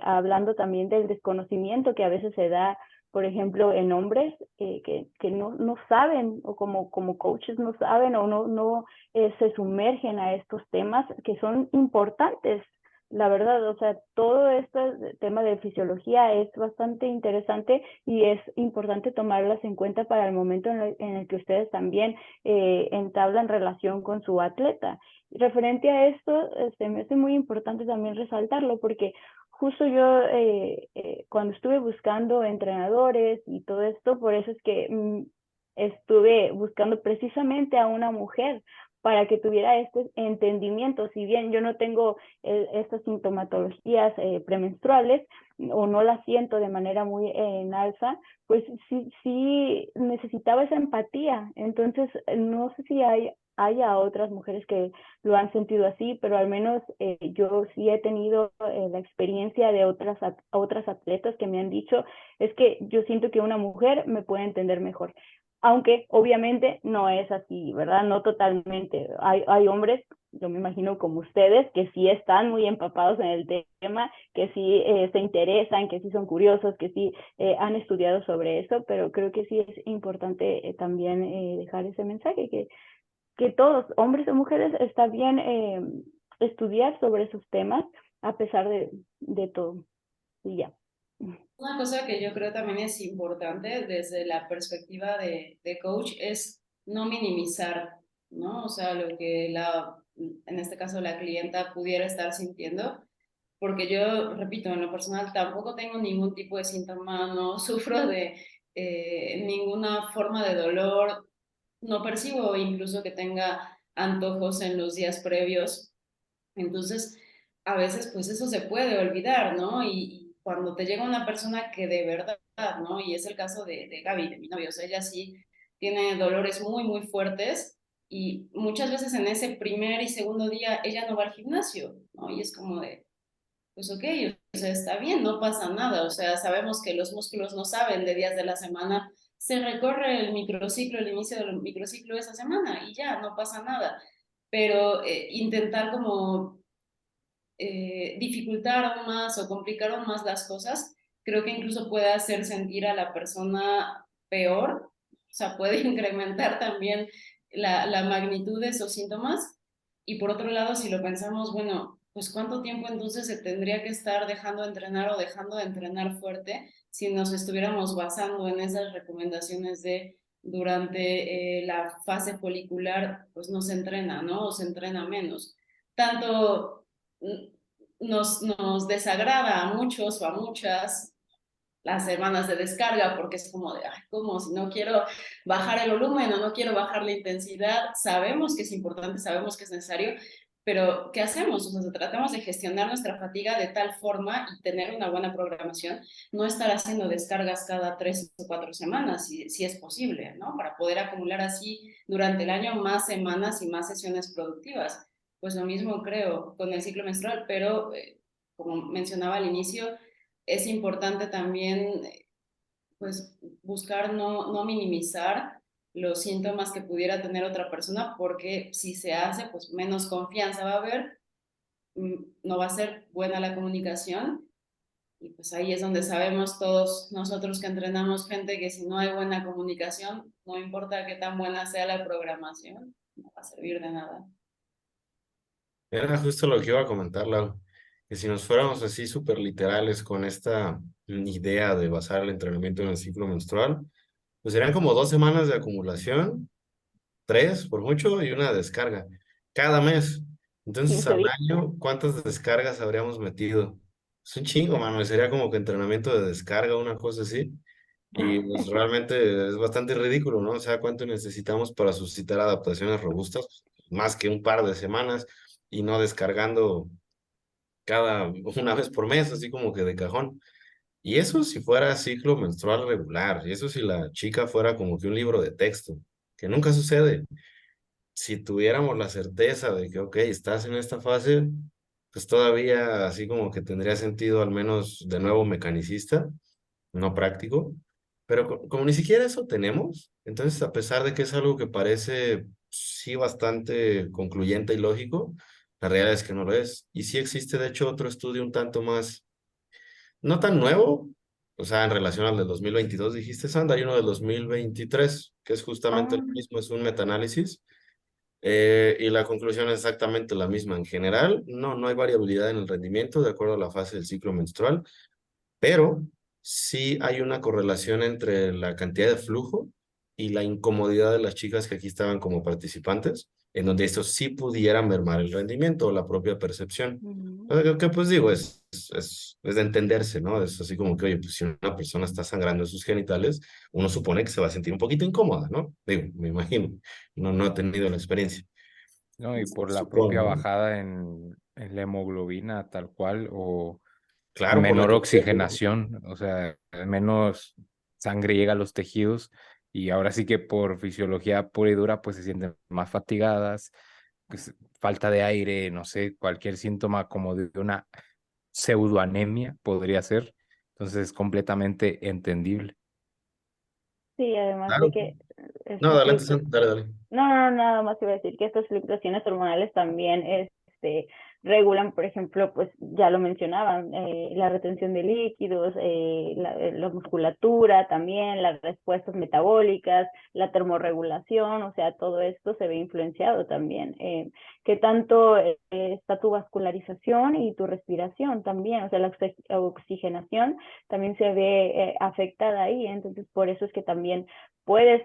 hablando también del desconocimiento que a veces se da por ejemplo, en hombres que no saben o como coaches no saben o no se sumergen a estos temas que son importantes. La verdad, o sea, todo este tema de fisiología es bastante interesante y es importante tomarlas en cuenta para el momento en el que ustedes también entablan relación con su atleta. Referente a esto, me hace muy importante también resaltarlo porque justo yo cuando estuve buscando entrenadores y todo esto, por eso es que estuve buscando precisamente a una mujer para que tuviera este entendimiento. Si bien yo no tengo estas sintomatologías premenstruales o no las siento de manera muy en alza, pues sí necesitaba esa empatía. Entonces, no sé si haya otras mujeres que lo han sentido así, pero al menos yo sí he tenido la experiencia de otras atletas que me han dicho, es que yo siento que una mujer me puede entender mejor. Aunque obviamente no es así, ¿verdad? No totalmente. Hay hombres, yo me imagino como ustedes, que sí están muy empapados en el tema, que sí se interesan, que sí son curiosos, que sí han estudiado sobre eso, pero creo que sí es importante también dejar ese mensaje, que todos, hombres o mujeres, está bien estudiar sobre esos temas a pesar de todo. Y ya. Una cosa que yo creo también es importante desde la perspectiva de coach es no minimizar, ¿no? O sea, lo que en este caso la clienta pudiera estar sintiendo, porque yo, repito, en lo personal tampoco tengo ningún tipo de síntoma, no sufro de ninguna forma de dolor, no percibo incluso que tenga antojos en los días previos, Entonces, a veces pues eso se puede olvidar, ¿no? Y cuando te llega una persona que de verdad, ¿no? Y es el caso de Gaby, de mi novio, o sea, ella sí tiene dolores muy, muy fuertes y muchas veces en ese primer y segundo día ella no va al gimnasio, ¿no? Y es como de, pues ok, o sea, está bien, no pasa nada, o sea, sabemos que los músculos no saben de días de la semana, se recorre el microciclo, el inicio del microciclo de esa semana y ya, no pasa nada, pero intentar como dificultar aún más o complicar aún más las cosas, creo que incluso puede hacer sentir a la persona peor, o sea, puede incrementar también la magnitud de esos síntomas. Y por otro lado, si lo pensamos, bueno, pues cuánto tiempo entonces se tendría que estar dejando de entrenar o dejando de entrenar fuerte si nos estuviéramos basando en esas recomendaciones de durante la fase folicular, pues no se entrena, ¿no? O se entrena menos. Tanto nos desagrada a muchos o a muchas las semanas de descarga porque es como de, ay, ¿cómo? Si no quiero bajar el volumen o no quiero bajar la intensidad, sabemos que es importante, sabemos que es necesario, pero ¿qué hacemos? O sea, tratamos de gestionar nuestra fatiga de tal forma y tener una buena programación, no estar haciendo descargas cada 3 o 4 semanas, si es posible, ¿no? Para poder acumular así durante el año más semanas y más sesiones productivas. Pues lo mismo creo con el ciclo menstrual, pero como mencionaba al inicio, es importante también pues buscar no minimizar los síntomas que pudiera tener otra persona porque si se hace pues menos confianza va a haber, no va a ser buena la comunicación y pues ahí es donde sabemos todos nosotros que entrenamos gente que si no hay buena comunicación, no importa qué tan buena sea la programación, no va a servir de nada. Era justo lo que iba a comentar, Lau, que si nos fuéramos así súper literales con esta idea de basar el entrenamiento en el ciclo menstrual, pues serían como 2 semanas de acumulación, 3 por mucho y una descarga cada mes. Entonces, 15 al días. año, ¿cuántas descargas habríamos metido? Es un chingo, mano, y sería como que entrenamiento de descarga, una cosa así. Y pues realmente es bastante ridículo, ¿no? O sea, ¿cuánto necesitamos para suscitar adaptaciones robustas? Más que un par de semanas y no descargando cada una vez por mes, así como que de cajón. Y eso si fuera ciclo menstrual regular, y eso si la chica fuera como que un libro de texto, que nunca sucede. Si tuviéramos la certeza de que, ok, estás en esta fase, pues todavía así como que tendría sentido al menos de nuevo mecanicista, no práctico, pero como ni siquiera eso tenemos, entonces a pesar de que es algo que parece sí bastante concluyente y lógico, la realidad es que no lo es. Y sí existe de hecho otro estudio un tanto más, no tan nuevo, o sea, en relación al del 2022 dijiste, Sandra, hay uno del 2023, que es justamente el Ah, mismo, es un metaanálisis y la conclusión es exactamente la misma. En general, no hay variabilidad en el rendimiento de acuerdo a la fase del ciclo menstrual, pero sí hay una correlación entre la cantidad de flujo y la incomodidad de las chicas que aquí estaban como participantes, en donde esto sí pudiera mermar el rendimiento o la propia percepción. ujú. O sea, que pues digo, es de entenderse, ¿no? Es así como que, oye, pues si una persona está sangrando en sus genitales, uno supone que se va a sentir un poquito incómoda, ¿no? Digo, me imagino, no he tenido la experiencia. ¿No? Y por la propia Supongo, ¿no? bajada en la hemoglobina tal cual o Claro, por la menor cantidad de flujo. oxigenación, o sea, menos sangre llega a los tejidos y ahora sí que por fisiología pura y dura pues se sienten más fatigadas, pues, falta de aire, no sé, cualquier síntoma como de una pseudoanemia podría ser, entonces es completamente entendible. Sí, además de Claro. que No, estas adelante, fluctuaciones. Sam, dale, dale. No, nada más iba a decir que estas fluctuaciones hormonales también regulan, por ejemplo, pues ya lo mencionaban, la retención de líquidos, la musculatura también, las respuestas metabólicas, la termorregulación, o sea, todo esto se ve influenciado también. ¿Qué tanto está tu vascularización y tu respiración también? O sea, la oxigenación también se ve afectada ahí, entonces por eso es que también puedes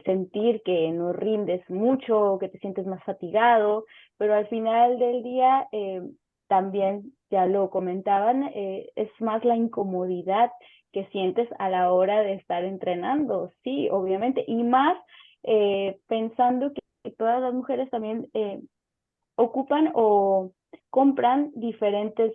sentir que no rindes mucho, que te sientes más fatigado, pero al final del día también, ya lo comentaban, es más la incomodidad que sientes a la hora de estar entrenando, sí, obviamente, y más pensando que todas las mujeres también ocupan o compran diferentes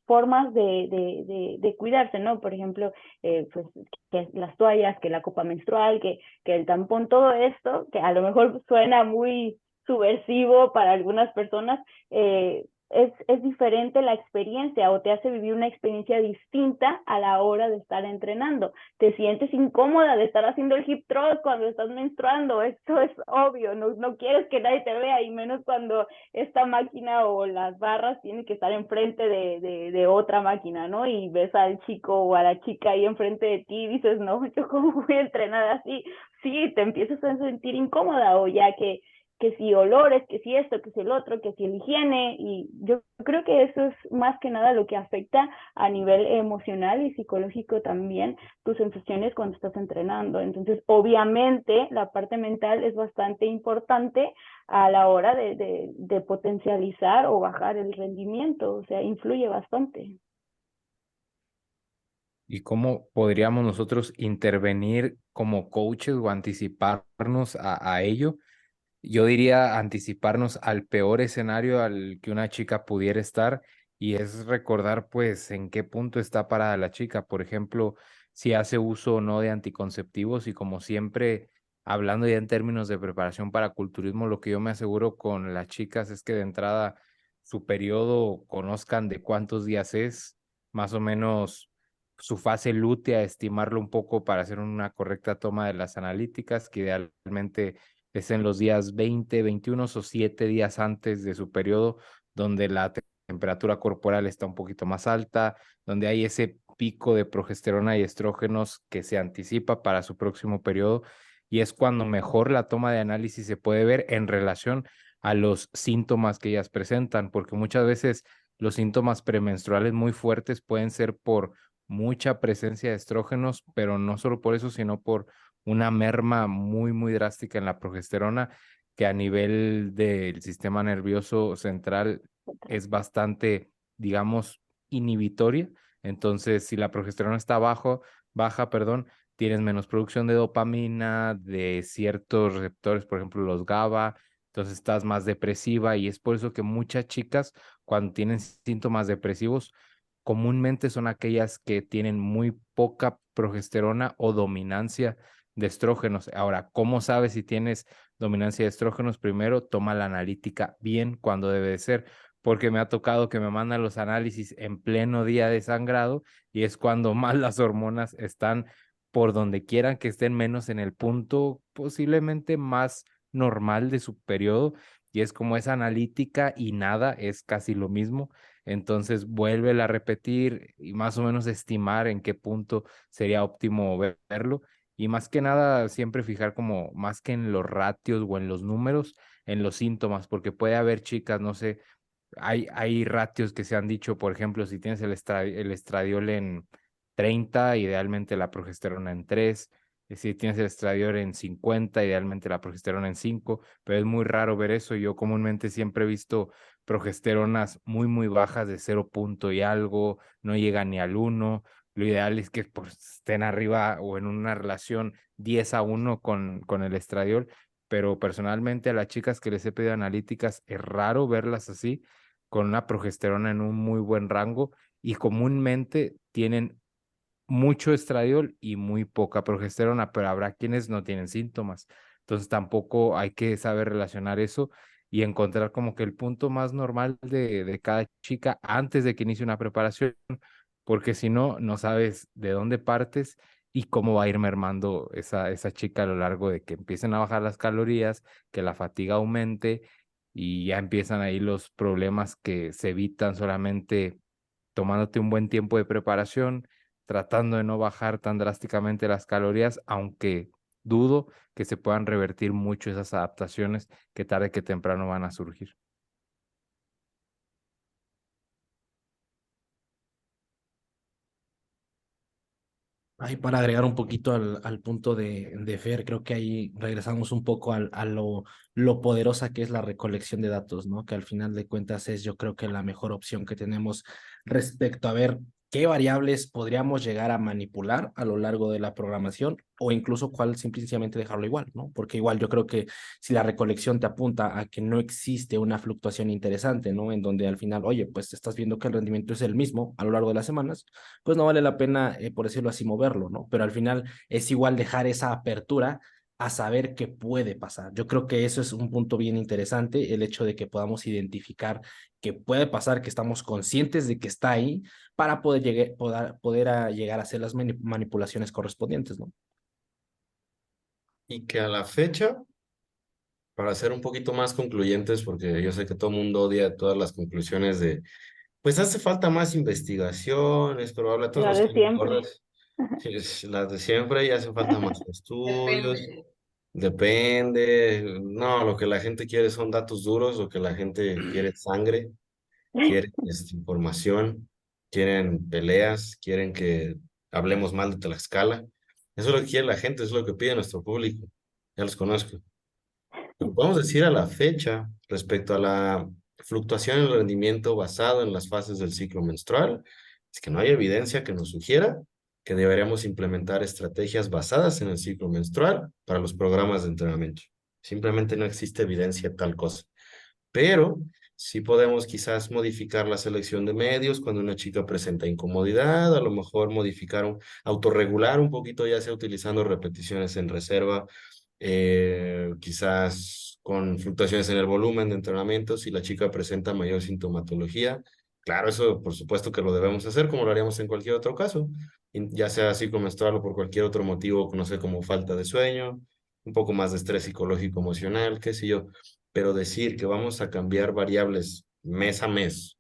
formas de cuidarse, ¿no? Por ejemplo, pues que las toallas, que la copa menstrual, que el tampón, todo esto, que a lo mejor suena muy subversivo para algunas personas, es diferente la experiencia o te hace vivir una experiencia distinta a la hora de estar entrenando. Te sientes incómoda de estar haciendo el hip thrust cuando estás menstruando, esto es obvio, no quieres que nadie te vea, y menos cuando esta máquina o las barras tienen que estar enfrente de otra máquina, ¿no? Y ves al chico o a la chica ahí enfrente de ti y dices, no, yo cómo voy a entrenar así. Sí, te empiezas a sentir incómoda, o ya que si olores, que si esto, que si el otro, que si el higiene, y yo creo que eso es más que nada lo que afecta a nivel emocional y psicológico también tus sensaciones cuando estás entrenando. Entonces, obviamente, la parte mental es bastante importante a la hora de potencializar o bajar el rendimiento, o sea, influye bastante. ¿Y cómo podríamos nosotros intervenir como coaches o anticiparnos a ello? Yo diría anticiparnos al peor escenario al que una chica pudiera estar, y es recordar pues en qué punto está parada la chica. Por ejemplo, si hace uso o no de anticonceptivos, y como siempre, hablando ya en términos de preparación para culturismo, lo que yo me aseguro con las chicas es que de entrada su periodo conozcan de cuántos días es, más o menos su fase lútea, estimarlo un poco para hacer una correcta toma de las analíticas, que idealmente es en los días 20, 21 o 7 días antes de su periodo, donde la temperatura corporal está un poquito más alta, donde hay ese pico de progesterona y estrógenos que se anticipa para su próximo periodo, y es cuando mejor la toma de análisis se puede ver en relación a los síntomas que ellas presentan, porque muchas veces los síntomas premenstruales muy fuertes pueden ser por mucha presencia de estrógenos, pero no solo por eso, sino por una merma muy, muy drástica en la progesterona, que a nivel del sistema nervioso central es bastante, digamos, inhibitoria. Entonces, si la progesterona está baja, perdón, tienes menos producción de dopamina, de ciertos receptores, por ejemplo, los GABA, entonces estás más depresiva, y es por eso que muchas chicas, cuando tienen síntomas depresivos, comúnmente son aquellas que tienen muy poca progesterona o dominancia de estrógenos. Ahora, ¿cómo sabes si tienes dominancia de estrógenos? Primero, toma la analítica bien cuando debe de ser, porque me ha tocado que me mandan los análisis en pleno día de sangrado, y es cuando más las hormonas están por donde quieran que estén, menos en el punto posiblemente más normal de su periodo, y es como esa analítica y nada, es casi lo mismo. Entonces, vuélvela a repetir y más o menos estimar en qué punto sería óptimo verlo. Y más que nada, siempre fijar como más que en los ratios o en los números, en los síntomas, porque puede haber chicas, no sé, hay ratios que se han dicho, por ejemplo, si tienes el estradiol en 30, idealmente la progesterona en 3, si tienes el estradiol en 50, idealmente la progesterona en 5, pero es muy raro ver eso. Yo comúnmente siempre he visto progesteronas muy, muy bajas de 0 punto y algo, no llegan ni al 1. Lo ideal es que pues, estén arriba o en una relación 10-1 con el estradiol, pero personalmente a las chicas que les he pedido analíticas es raro verlas así, con una progesterona en un muy buen rango, y comúnmente tienen mucho estradiol y muy poca progesterona, pero habrá quienes no tienen síntomas. Entonces tampoco hay que saber relacionar eso y encontrar como que el punto más normal de cada chica antes de que inicie una preparación, porque si no, no sabes de dónde partes y cómo va a ir mermando esa chica a lo largo de que empiecen a bajar las calorías, que la fatiga aumente, y ya empiezan ahí los problemas que se evitan solamente tomándote un buen tiempo de preparación, tratando de no bajar tan drásticamente las calorías, aunque dudo que se puedan revertir mucho esas adaptaciones que tarde que temprano van a surgir. Ahí para agregar un poquito al punto de Fer, creo que ahí regresamos un poco a lo poderosa que es la recolección de datos, ¿no? Que al final de cuentas es, yo creo que la mejor opción que tenemos respecto a ver qué variables podríamos llegar a manipular a lo largo de la programación o incluso cuál simplemente dejarlo igual, ¿no? Porque igual yo creo que si la recolección te apunta a que no existe una fluctuación interesante, ¿no? En donde al final, oye, pues estás viendo que el rendimiento es el mismo a lo largo de las semanas, pues no vale la pena, por decirlo así, moverlo, ¿no? Pero al final es igual dejar esa apertura a saber qué puede pasar. Yo creo que eso es un punto bien interesante, el hecho de que podamos identificar qué puede pasar, que estamos conscientes de que está ahí para poder llegar a hacer las manipulaciones correspondientes, ¿no? Y que a la fecha, para ser un poquito más concluyentes, porque yo sé que todo el mundo odia todas las conclusiones de, pues hace falta más investigación, es probable, a todos Lo nos de caen siempre. gordas, es las de siempre, y hace falta más estudios, Depende. depende, no, lo que la gente quiere son datos duros, lo que la gente quiere es sangre, quieren información, quieren peleas, quieren que hablemos mal de Tlaxcala. Eso es lo que quiere la gente, es lo que pide nuestro público. Ya los conozco. Lo que podemos decir a la fecha respecto a la fluctuación en el rendimiento basado en las fases del ciclo menstrual es que no hay evidencia que nos sugiera que deberíamos implementar estrategias basadas en el ciclo menstrual para los programas de entrenamiento. Simplemente no existe evidencia de tal cosa. Pero sí podemos quizás modificar la selección de medios cuando una chica presenta incomodidad, a lo mejor autorregular un poquito, ya sea utilizando repeticiones en reserva, quizás con fluctuaciones en el volumen de entrenamiento, si la chica presenta mayor sintomatología. Claro, eso por supuesto que lo debemos hacer como lo haríamos en cualquier otro caso, ya sea psicomenstrual o por cualquier otro motivo, no sé, como falta de sueño, un poco más de estrés psicológico, emocional, qué sé yo, pero decir que vamos a cambiar variables mes a mes,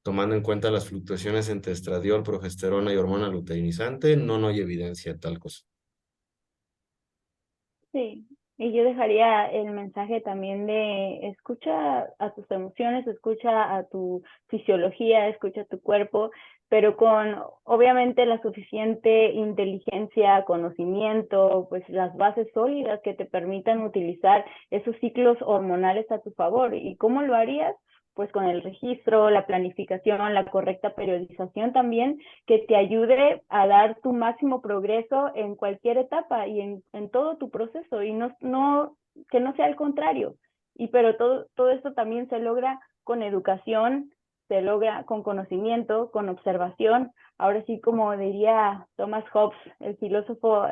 tomando en cuenta las fluctuaciones entre estradiol, progesterona y hormona luteinizante, no hay evidencia de tal cosa. Sí, y yo dejaría el mensaje también de escucha a tus emociones, escucha a tu fisiología, escucha a tu cuerpo, pero con obviamente la suficiente inteligencia, conocimiento, pues las bases sólidas que te permitan utilizar esos ciclos hormonales a tu favor. ¿Y cómo lo harías? Pues con el registro, la planificación, la correcta periodización también, que te ayude a dar tu máximo progreso en cualquier etapa y en todo tu proceso, y que no sea al contrario. Pero todo esto también se logra con educación, se logra con conocimiento, con observación. Ahora sí, como diría Thomas Hobbes, el filósofo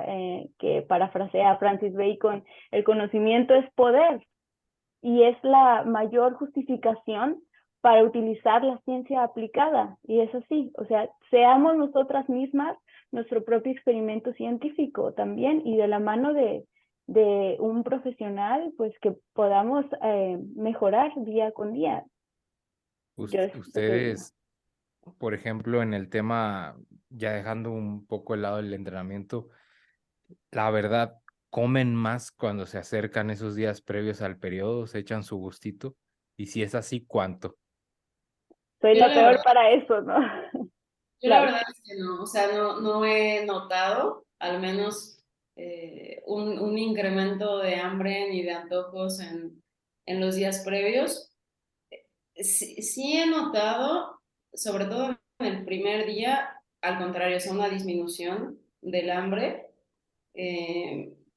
que parafrasea a Francis Bacon, el conocimiento es poder, y es la mayor justificación para utilizar la ciencia aplicada. Y es así, o sea, seamos nosotras mismas nuestro propio experimento científico también, y de la mano de un profesional, pues que podamos mejorar día con día. Yo es lo que digo. Ustedes, por ejemplo, en el tema, ya dejando un poco el lado del entrenamiento, la verdad, ¿comen más cuando se acercan esos días previos al periodo? ¿Se echan su gustito? Y si es así, ¿cuánto? Soy Yo la la peor verdad, para eso, ¿no? yo la Claro. verdad es que no, o sea, no he notado al menos un incremento de hambre ni de antojos en los días previos. Sí he notado, sobre todo en el primer día, al contrario, es una disminución del hambre,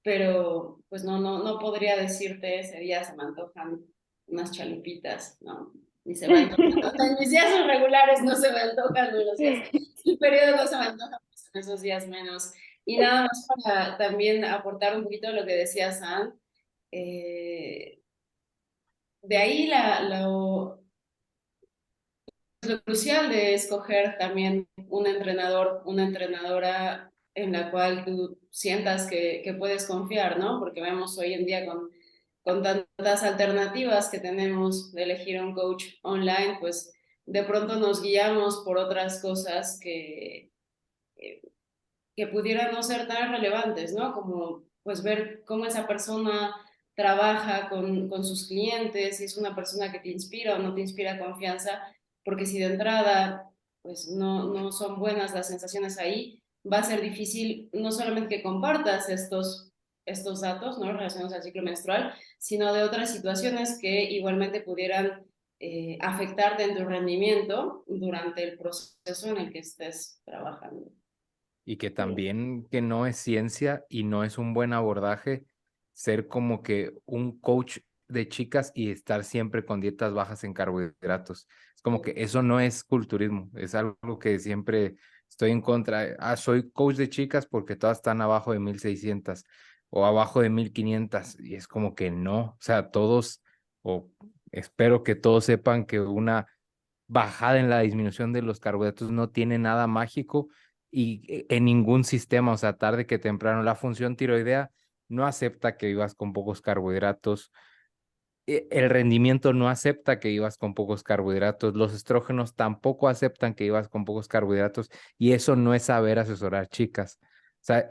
pero pues no podría decirte ese día se me antojan unas chalupitas, ¿no? Ni se me antojan. En mis días regulares no se me antojan, en los días, el periodo no se me antojan, pues en esos días menos. Y nada más para también aportar un poquito de lo que decía San, de ahí lo crucial de escoger también un entrenador, una entrenadora en la cual tú sientas que puedes confiar, ¿no? Porque vemos hoy en día con tantas alternativas que tenemos de elegir un coach online, pues de pronto nos guiamos por otras cosas que pudieran no ser tan relevantes, ¿no? Como pues ver cómo esa persona trabaja con sus clientes, si es una persona que te inspira o no te inspira confianza, porque si de entrada pues no son buenas las sensaciones ahí, va a ser difícil no solamente que compartas estos datos, ¿no? Relacionados al ciclo menstrual, sino de otras situaciones que igualmente pudieran afectarte en tu rendimiento durante el proceso en el que estés trabajando. Y que también que no es ciencia y no es un buen abordaje ser como que un coach de chicas y estar siempre con dietas bajas en carbohidratos. Es como que eso no es culturismo, es algo que siempre estoy en contra. Soy coach de chicas porque todas están abajo de 1600 o abajo de 1500 y es como que no, o sea, todos, o espero que todos sepan que una bajada en la disminución de los carbohidratos no tiene nada mágico y en ningún sistema, o sea, tarde que temprano, la función tiroidea no acepta que vivas con pocos carbohidratos, el rendimiento no acepta que vivas con pocos carbohidratos, los estrógenos tampoco aceptan que vivas con pocos carbohidratos y eso no es saber asesorar chicas. O sea,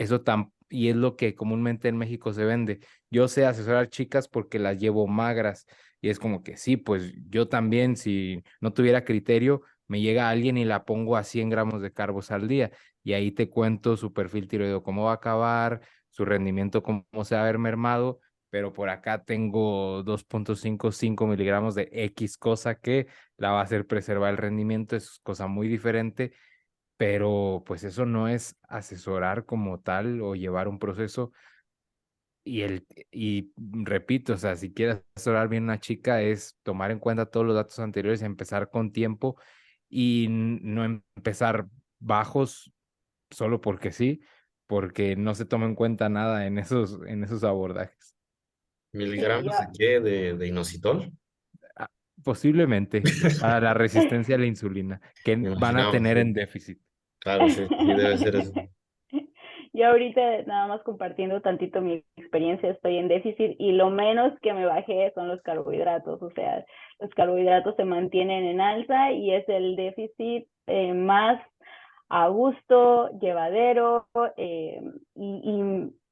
y es lo que comúnmente en México se vende. Yo sé asesorar chicas porque las llevo magras y es como que sí, pues yo también, si no tuviera criterio, me llega alguien y la pongo a 100 gramos de carbos al día y ahí te cuento su perfil tiroideo, cómo va a acabar, su rendimiento, cómo se va a ver mermado, pero por acá tengo 2.55 miligramos de X cosa que la va a hacer preservar el rendimiento, es cosa muy diferente, pero pues eso no es asesorar como tal o llevar un proceso. Y repito, o sea, si quieres asesorar bien a una chica es tomar en cuenta todos los datos anteriores, empezar con tiempo y no empezar bajos solo porque sí, porque no se toma en cuenta nada en esos abordajes. Sí, ¿Miligramos yo, de qué? ¿De inositol? Ah, posiblemente para la resistencia a la insulina, que Me van a imaginaba, tener sí. en déficit. Claro, sí, sí debe ser eso. yo ahorita nada más compartiendo tantito mi experiencia, estoy en déficit y lo menos que me bajé son los carbohidratos, o sea, los carbohidratos se mantienen en alza y es el déficit más a gusto, llevadero y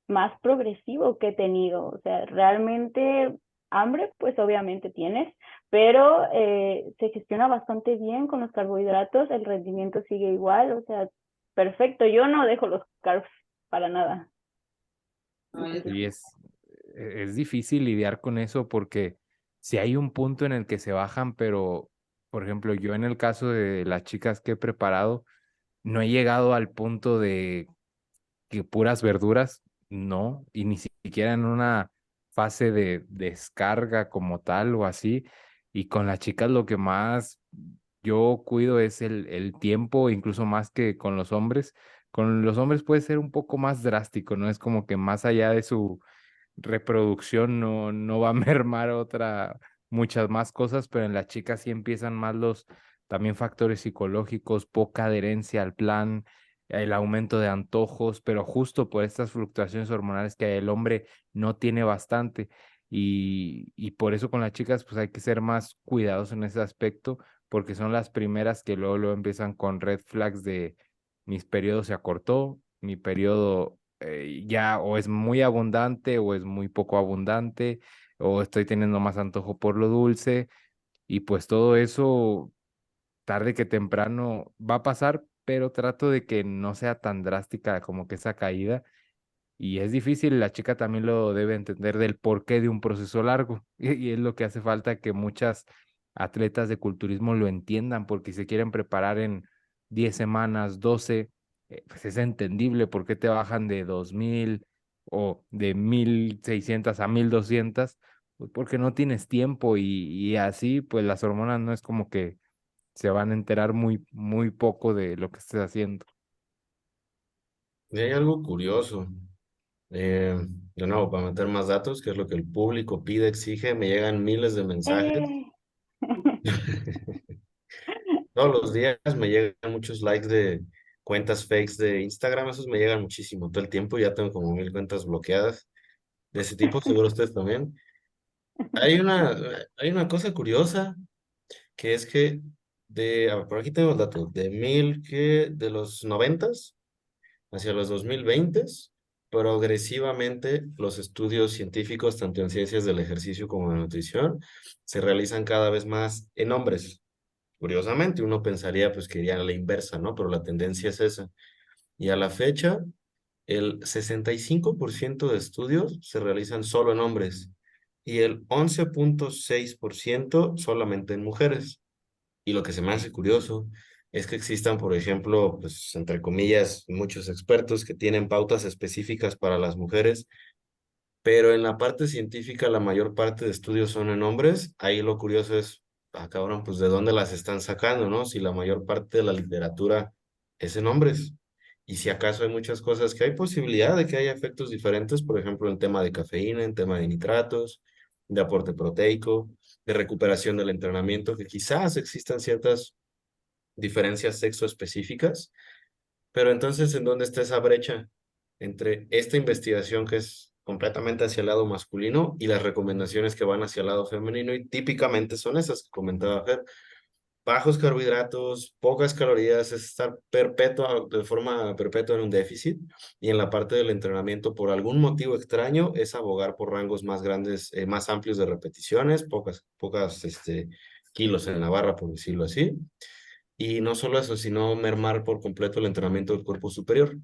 más progresivo que he tenido. O sea, realmente hambre, pues obviamente tienes, pero se gestiona bastante bien con los carbohidratos, el rendimiento sigue igual, o sea, perfecto. Yo no dejo los carbs para nada. No, yo Entonces, Y es difícil lidiar con eso porque si hay un punto en el que se bajan, pero, por ejemplo, yo en el caso de las chicas que he preparado, no he llegado al punto de que puras verduras, no, y ni siquiera en una fase de descarga como tal o así. Y con las chicas lo que más yo cuido es el tiempo, incluso más que con los hombres. Con los hombres puede ser un poco más drástico, ¿no? Es como que más allá de su reproducción no va a mermar muchas más cosas, pero en las chicas sí empiezan más los también factores psicológicos, poca adherencia al plan, el aumento de antojos, pero justo por estas fluctuaciones hormonales que el hombre no tiene bastante. Y por eso con las chicas pues hay que ser más cuidadosos en ese aspecto, porque son las primeras que luego empiezan con red flags de mis periodos se acortó, mi periodo ya o es muy abundante o es muy poco abundante, o estoy teniendo más antojo por lo dulce, y pues todo eso tarde que temprano va a pasar, pero trato de que no sea tan drástica como que esa caída. Y es difícil, la chica también lo debe entender del porqué de un proceso largo. Y es lo que hace falta que muchas atletas de culturismo lo entiendan, porque si se quieren preparar en 10 semanas, 12, pues es entendible por qué te bajan de 2000 o de 1600 a 1200, pues porque no tienes tiempo y así, pues las hormonas no es como que se van a enterar muy poco de lo que estés haciendo. Y hay algo curioso. Eh, de nuevo, para meter más datos, que es lo que el público pide, exige, me llegan miles de mensajes. eh. Todos los días me llegan muchos likes de cuentas fakes de Instagram, esos me llegan muchísimo todo el tiempo, ya tengo como 1000 cuentas bloqueadas de ese tipo, seguro ustedes también. Hay una, hay una cosa curiosa, que es que a ver, por aquí tengo el dato, de los 90 hacia los 2020, progresivamente los estudios científicos, tanto en ciencias del ejercicio como de nutrición, se realizan cada vez más en hombres. Curiosamente, uno pensaría pues que iría a la inversa, ¿no? Pero la tendencia es esa. Y a la fecha, el 65% de estudios se realizan solo en hombres. y el 11.6% solamente en mujeres. Y lo que se me hace curioso es que existan, por ejemplo, pues entre comillas, muchos expertos que tienen pautas específicas para las mujeres, pero en la parte científica la mayor parte de estudios son en hombres. Ahí lo curioso es, cabrón, pues de dónde las están sacando, ¿no? Si la mayor parte de la literatura es en hombres. Y si acaso hay muchas cosas que hay posibilidad de que haya efectos diferentes, por ejemplo, en tema de cafeína, en tema de nitratos, de aporte proteico, de recuperación del entrenamiento, que quizás existan ciertas diferencias sexo específicas, pero entonces, ¿en dónde está esa brecha entre esta investigación que es completamente hacia el lado masculino y las recomendaciones que van hacia el lado femenino? Y típicamente son esas que comentaba Fer: bajos carbohidratos, pocas calorías, es estar perpetua, de forma perpetua en un déficit. Y en la parte del entrenamiento, por algún motivo extraño, es abogar por rangos más grandes, más amplios de repeticiones, pocas kilos en la barra, por decirlo así. Y no solo eso, sino mermar por completo el entrenamiento del cuerpo superior.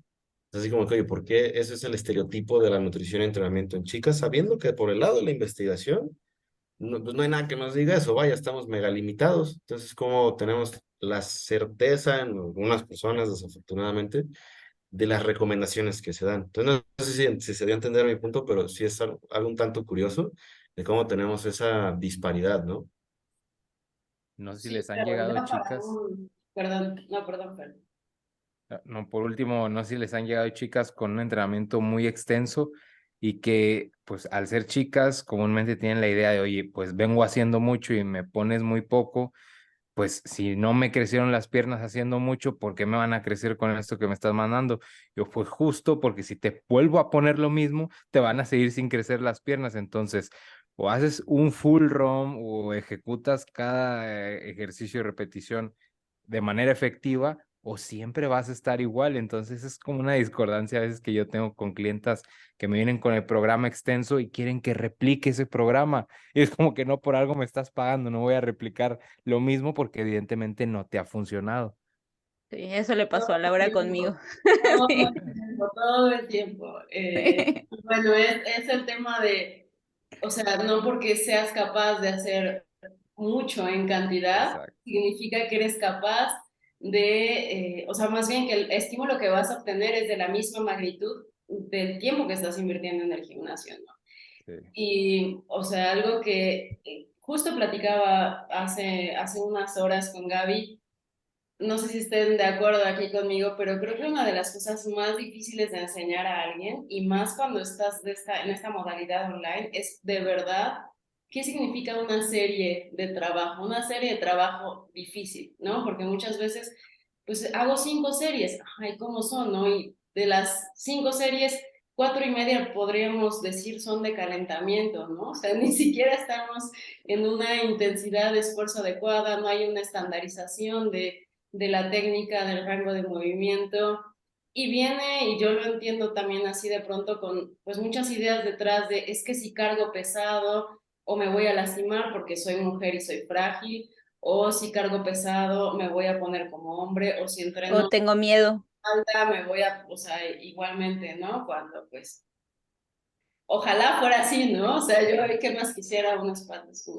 Es así como que, oye, ¿por qué ese es el estereotipo de la nutrición y entrenamiento en chicas? Sabiendo que por el lado de la investigación, no, pues no hay nada que nos diga eso, vaya, estamos mega limitados. Entonces, como tenemos la certeza en algunas personas, desafortunadamente, de las recomendaciones que se dan? Entonces, no sé si se dio a entender mi punto, pero sí es algo un tanto curioso de cómo tenemos esa disparidad, ¿no? No sé si Sí, les han pero llegado ya para chicas. Perdón, no, perdón, perdón. No, por último, no sé si les han llegado chicas con un entrenamiento muy extenso y que, pues, al ser chicas, comúnmente tienen la idea de, oye, pues vengo haciendo mucho y me pones muy poco, pues si no me crecieron las piernas haciendo mucho, ¿por qué me van a crecer con esto que me estás mandando? Yo, pues justo porque si te vuelvo a poner lo mismo, te van a seguir sin crecer las piernas. Entonces, o haces un full ROM o ejecutas cada ejercicio y repetición de manera efectiva, o siempre vas a estar igual. Entonces es como una discordancia a veces que yo tengo con clientas que me vienen con el programa extenso y quieren que replique ese programa. Y es como que no, por algo me estás pagando, no voy a replicar lo mismo porque evidentemente no te ha funcionado. Sí, eso le pasó a Todo el Laura tiempo, conmigo. todo Sí. el tiempo, todo el tiempo. Bueno, es el tema de, o sea, no porque seas capaz de hacer mucho en cantidad, Exacto. significa que eres capaz de, o sea, más bien que el estímulo que vas a obtener es de la misma magnitud del tiempo que estás invirtiendo en el gimnasio, ¿no? Sí. Y, o sea, algo que justo platicaba hace unas horas con Gaby, no sé si estén de acuerdo aquí conmigo, pero creo que una de las cosas más difíciles de enseñar a alguien, y más cuando estás en esta modalidad online, es de verdad qué significa una serie de trabajo, una serie de trabajo difícil, ¿no? Porque muchas veces, pues hago 5 series, ay, ¿cómo son, no? Y de las 5 series, 4 y media podríamos decir son de calentamiento, ¿no? O sea, ni siquiera estamos en una intensidad de esfuerzo adecuada, no hay una estandarización de la técnica, del rango de movimiento, y viene, y yo lo entiendo también así de pronto, con pues muchas ideas detrás de, es que si cargo pesado o me voy a lastimar porque soy mujer y soy frágil, o si cargo pesado me voy a poner como hombre, o si O entreno tengo miedo. alta me voy a, o sea, igualmente, ¿no? Cuando pues, ojalá fuera así, ¿no? O sea, yo, ¿qué más quisiera? Unas patas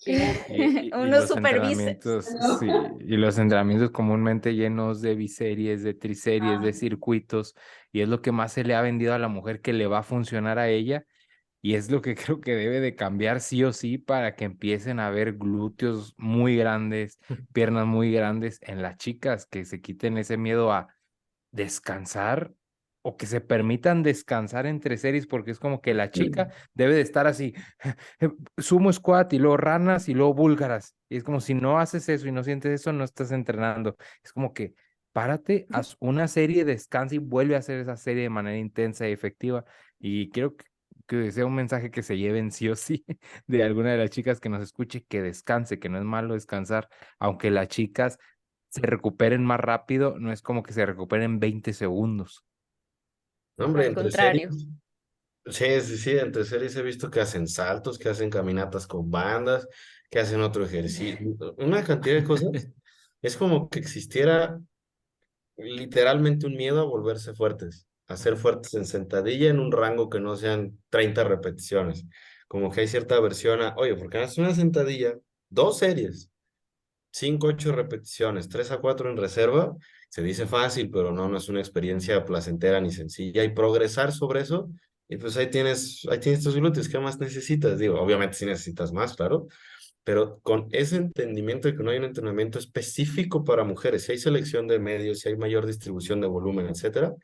gigantes. Y Unos los super bíceps. entrenamientos, sí, y los entrenamientos comúnmente llenos de biseries, de triseries, de circuitos, y es lo que más se le ha vendido a la mujer que le va a funcionar a ella, y es lo que creo que debe de cambiar sí o sí para que empiecen a ver glúteos muy grandes, piernas muy grandes en las chicas, que se quiten ese miedo a descansar o que se permitan descansar entre series, porque es como que la chica debe de estar así, sumo squat y luego ranas y luego búlgaras. Y es como si no haces eso y no sientes eso, no estás entrenando. Es como que párate, haz una serie, descansa y vuelve a hacer esa serie de manera intensa y efectiva. Y quiero que sea un mensaje que se lleven sí o sí de alguna de las chicas que nos escuche, que descanse, que no es malo descansar, aunque las chicas se recuperen más rápido, no es como que se recuperen en 20 segundos. No, hombre, Al entre series. contrario. Sí, sí, sí, entre series he visto que hacen saltos, que hacen caminatas con bandas, que hacen otro ejercicio, una cantidad de cosas. Es como que existiera literalmente un miedo a volverse fuertes, a ser fuertes en sentadilla en un rango que no sean 30 repeticiones. como que hay cierta aversión a, oye, ¿por qué no haces una sentadilla? 2 series, 5, 8 repeticiones, 3 a 4 en reserva. Se dice fácil, pero no, no es una experiencia placentera ni sencilla. Y progresar sobre eso, y pues ahí tienes tus glúteos. ¿Qué más necesitas? Digo, obviamente sí necesitas más, claro, pero con ese entendimiento de que no hay un entrenamiento específico para mujeres, si hay selección de medios, si hay mayor distribución de volumen, etcétera,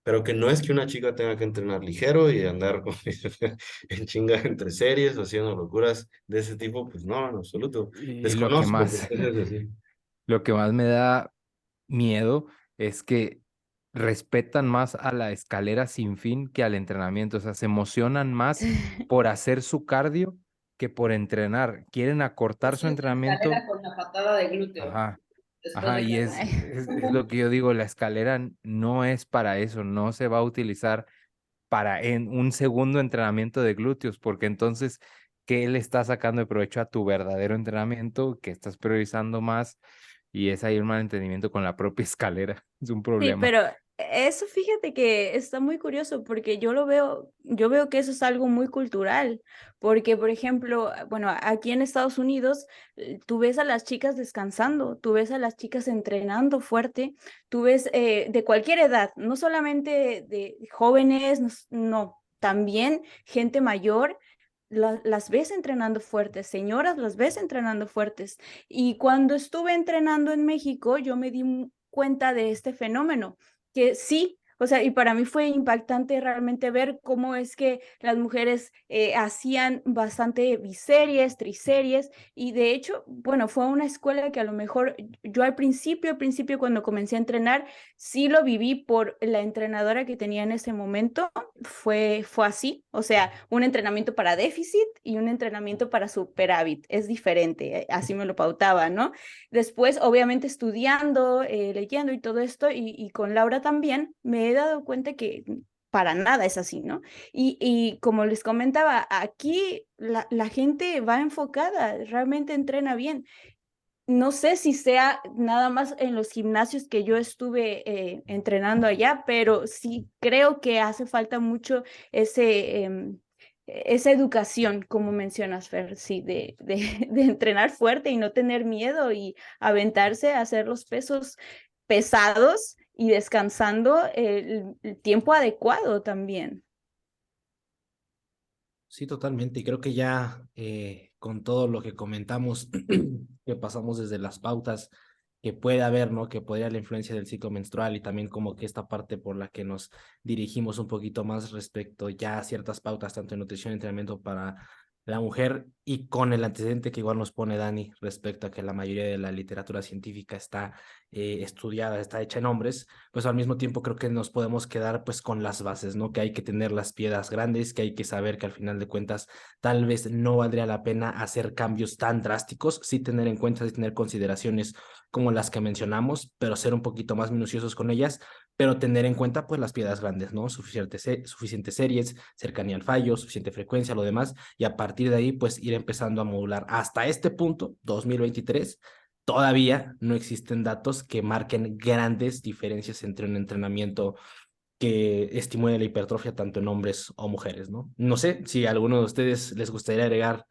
pero que no es que una chica tenga que entrenar ligero y andar en chinga entre series o haciendo locuras de ese tipo, pues no, en absoluto. Y Desconozco por qué es así. lo que más me da miedo es que respetan más a la escalera sin fin que al entrenamiento. O sea, se emocionan más por hacer su cardio que por entrenar. Quieren acortar su Eso es la entrenamiento. escalera con la patada de glúteo. Ajá, Después ajá, de y que... es lo que yo digo, la escalera no es para eso, no se va a utilizar para en un segundo entrenamiento de glúteos, porque entonces, ¿qué le estás sacando de provecho a tu verdadero entrenamiento que estás priorizando más? Y es ahí un malentendimiento con la propia escalera, es un Sí, problema. pero eso fíjate que está muy curioso porque yo veo que eso es algo muy cultural, porque por ejemplo, bueno, aquí en Estados Unidos tú ves a las chicas descansando, tú ves a las chicas entrenando fuerte, tú ves de cualquier edad, no solamente de jóvenes, no, también gente mayor. Las ves entrenando fuertes, señoras las ves entrenando fuertes. Y cuando estuve entrenando en México, yo me di cuenta de este fenómeno, que sí, o sea, y para mí fue impactante realmente ver cómo es que las mujeres hacían bastante biseries, triseries, y de hecho, bueno, fue una escuela que a lo mejor yo al principio cuando comencé a entrenar, sí lo viví por la entrenadora que tenía en ese momento, fue así, o sea, un entrenamiento para déficit y un entrenamiento para superávit, es diferente, así me lo pautaba, ¿no? Después, obviamente, estudiando, leyendo y todo esto, y con Laura también, me he dado cuenta que para nada es así, ¿no? Y como les comentaba, aquí la gente va enfocada, realmente entrena bien. No sé si sea nada más en los gimnasios que yo estuve entrenando allá, pero sí creo que hace falta mucho ese, esa educación, como mencionas, Fer, sí, de entrenar fuerte y no tener miedo y aventarse a hacer los pesos pesados y descansando el tiempo adecuado también. Sí, totalmente. Y creo que ya con todo lo que comentamos, que pasamos desde las pautas que puede haber, ¿no? Que podría la influencia del ciclo menstrual y también como que esta parte por la que nos dirigimos un poquito más respecto ya a ciertas pautas, tanto en nutrición y entrenamiento para la mujer y con el antecedente que igual nos pone Dani respecto a que la mayoría de la literatura científica está estudiada, está hecha en hombres, pues al mismo tiempo creo que nos podemos quedar pues con las bases, ¿no? Que hay que tener las piedras grandes, que hay que saber que al final de cuentas tal vez no valdría la pena hacer cambios tan drásticos, sí tener en cuenta, sí tener consideraciones como las que mencionamos, pero ser un poquito más minuciosos con ellas, pero tener en cuenta pues las piedras grandes, ¿no? Suficientes series, cercanía al fallo, suficiente frecuencia, lo demás, y a partir de ahí pues ir empezando a modular. Hasta este punto, 2023, todavía no existen datos que marquen grandes diferencias entre un entrenamiento que estimule la hipertrofia tanto en hombres o mujeres, ¿no? No sé si a alguno de ustedes les gustaría agregar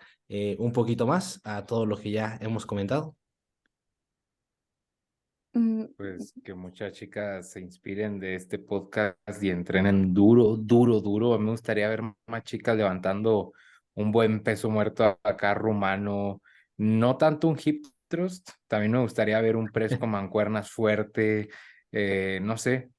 un poquito más a todo lo que ya hemos comentado. Mm, Pues que muchas chicas se inspiren de este podcast y entrenen duro, duro, duro. A mí me gustaría ver más chicas levantando un buen peso muerto acá rumano. No tanto un hip thrust, también me gustaría ver un press con mancuernas fuerte. No sé,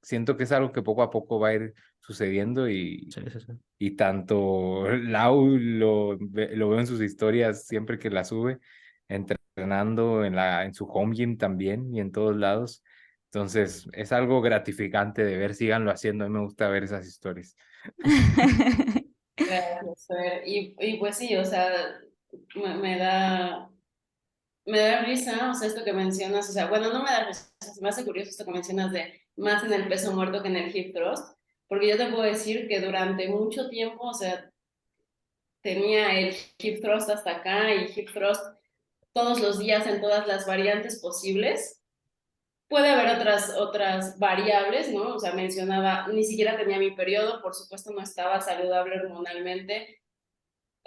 siento que es algo que poco a poco va a ir sucediendo Sí, sí, sí. y tanto Lau lo veo en sus historias siempre que la sube, entrenando en su home gym también y en todos lados. Entonces, es algo gratificante de ver, síganlo haciendo. A mí me gusta ver esas historias. Gracias, Fer. Y pues sí, o sea, me, me da, me da risa, o sea, esto que mencionas, o sea, bueno, no me da risa, se me hace curioso esto que mencionas de más en el peso muerto que en el hip thrust, porque yo te puedo decir que durante mucho tiempo, o sea, tenía el hip thrust hasta acá y hip thrust todos los días en todas las variantes posibles. Puede haber otras variables, ¿no? O sea, mencionaba, ni siquiera tenía mi periodo, por supuesto no estaba saludable hormonalmente,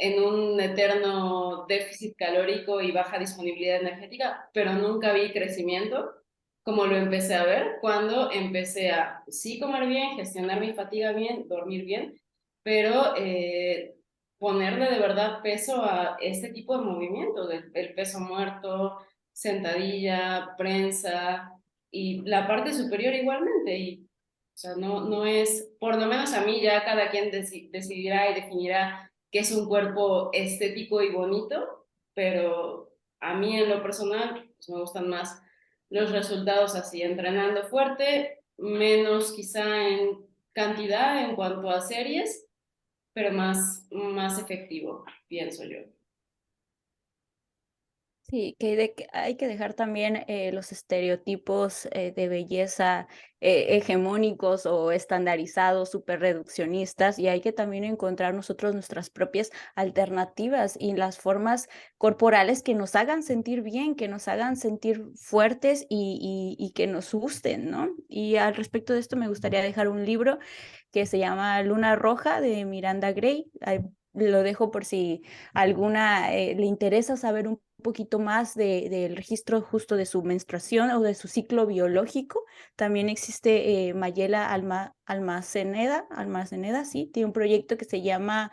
en un eterno déficit calórico y baja disponibilidad energética, pero nunca vi crecimiento como lo empecé a ver cuando empecé a sí comer bien, gestionar mi fatiga bien, dormir bien, pero ponerle de verdad peso a este tipo de movimientos, el peso muerto, sentadilla, prensa y la parte superior igualmente. Y, o sea, no es, por lo menos a mí ya cada quien decidirá y definirá qué es un cuerpo estético y bonito, pero a mí en lo personal pues me gustan más los resultados así, entrenando fuerte, menos quizá en cantidad en cuanto a series, pero más efectivo, pienso yo. Sí, que hay que dejar también los estereotipos de belleza hegemónicos o estandarizados, súper reduccionistas, y hay que también encontrar nosotros nuestras propias alternativas y las formas corporales que nos hagan sentir bien, que nos hagan sentir fuertes y que nos gusten, ¿no? Y al respecto de esto me gustaría dejar un libro que se llama Luna Roja de Miranda Gray. Ahí lo dejo por si alguna le interesa saber un poquito más del registro justo de su menstruación o de su ciclo biológico. También existe Mayela Almaceneda, sí, tiene un proyecto que se llama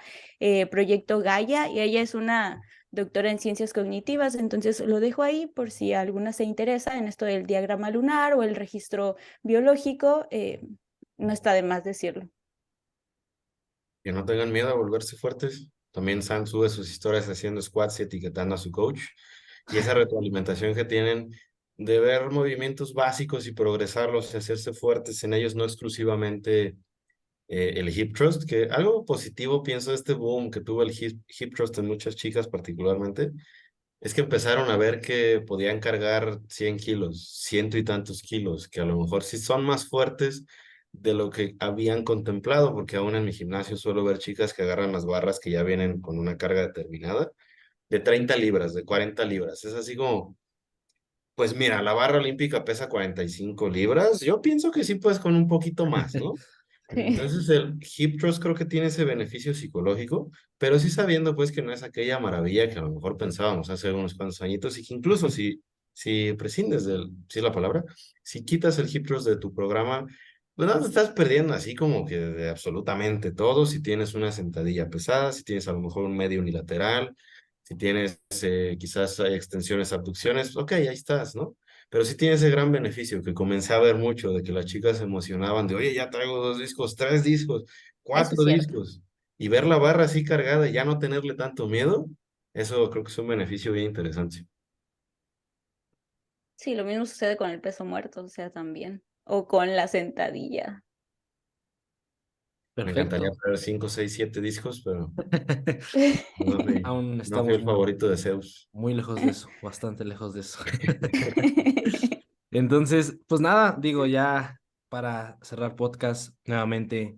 Proyecto Gaia, y ella es una doctora en ciencias cognitivas, entonces lo dejo ahí por si alguna se interesa en esto del diagrama lunar o el registro biológico, no está de más decirlo. Que no tengan miedo a volverse fuertes. También Sam sube sus historias haciendo squats y etiquetando a su coach. Y esa retroalimentación que tienen de ver movimientos básicos y progresarlos y hacerse fuertes en ellos, no exclusivamente el hip thrust, que algo positivo pienso de este boom que tuvo el hip thrust en muchas chicas particularmente, es que empezaron a ver que podían cargar 100 kilos, ciento y tantos kilos, que a lo mejor sí son más fuertes de lo que habían contemplado, porque aún en mi gimnasio suelo ver chicas que agarran las barras que ya vienen con una carga determinada, de 30 libras, de 40 libras. Es así como, pues mira, la barra olímpica pesa 45 libras, yo pienso que sí puedes con un poquito más, ¿no? Sí. Entonces el hip thrust creo que tiene ese beneficio psicológico, pero sí sabiendo pues que no es aquella maravilla que a lo mejor pensábamos hace unos cuantos añitos y que incluso si prescindes del, si es la palabra, si quitas el hip thrust de tu programa, pues no te estás perdiendo así como que de absolutamente todo, si tienes una sentadilla pesada, si tienes a lo mejor un medio unilateral, si tienes quizás extensiones, abducciones, ok, ahí estás, ¿no? Pero sí tiene ese gran beneficio que comencé a ver mucho, de que las chicas se emocionaban de, oye, ya traigo 2 discos, 3 discos, Eso es cuatro cierto. discos. Y ver la barra así cargada y ya no tenerle tanto miedo, eso creo que es un beneficio bien interesante. Sí, lo mismo sucede con el peso muerto, o sea, también. O con la sentadilla. Me encantaría Perfecto. traer 5, 6, 7 discos, pero no fui, Aún no fui estamos el favorito de Zeus. muy lejos de eso, bastante lejos de eso. Entonces, pues nada, digo ya para cerrar podcast, nuevamente,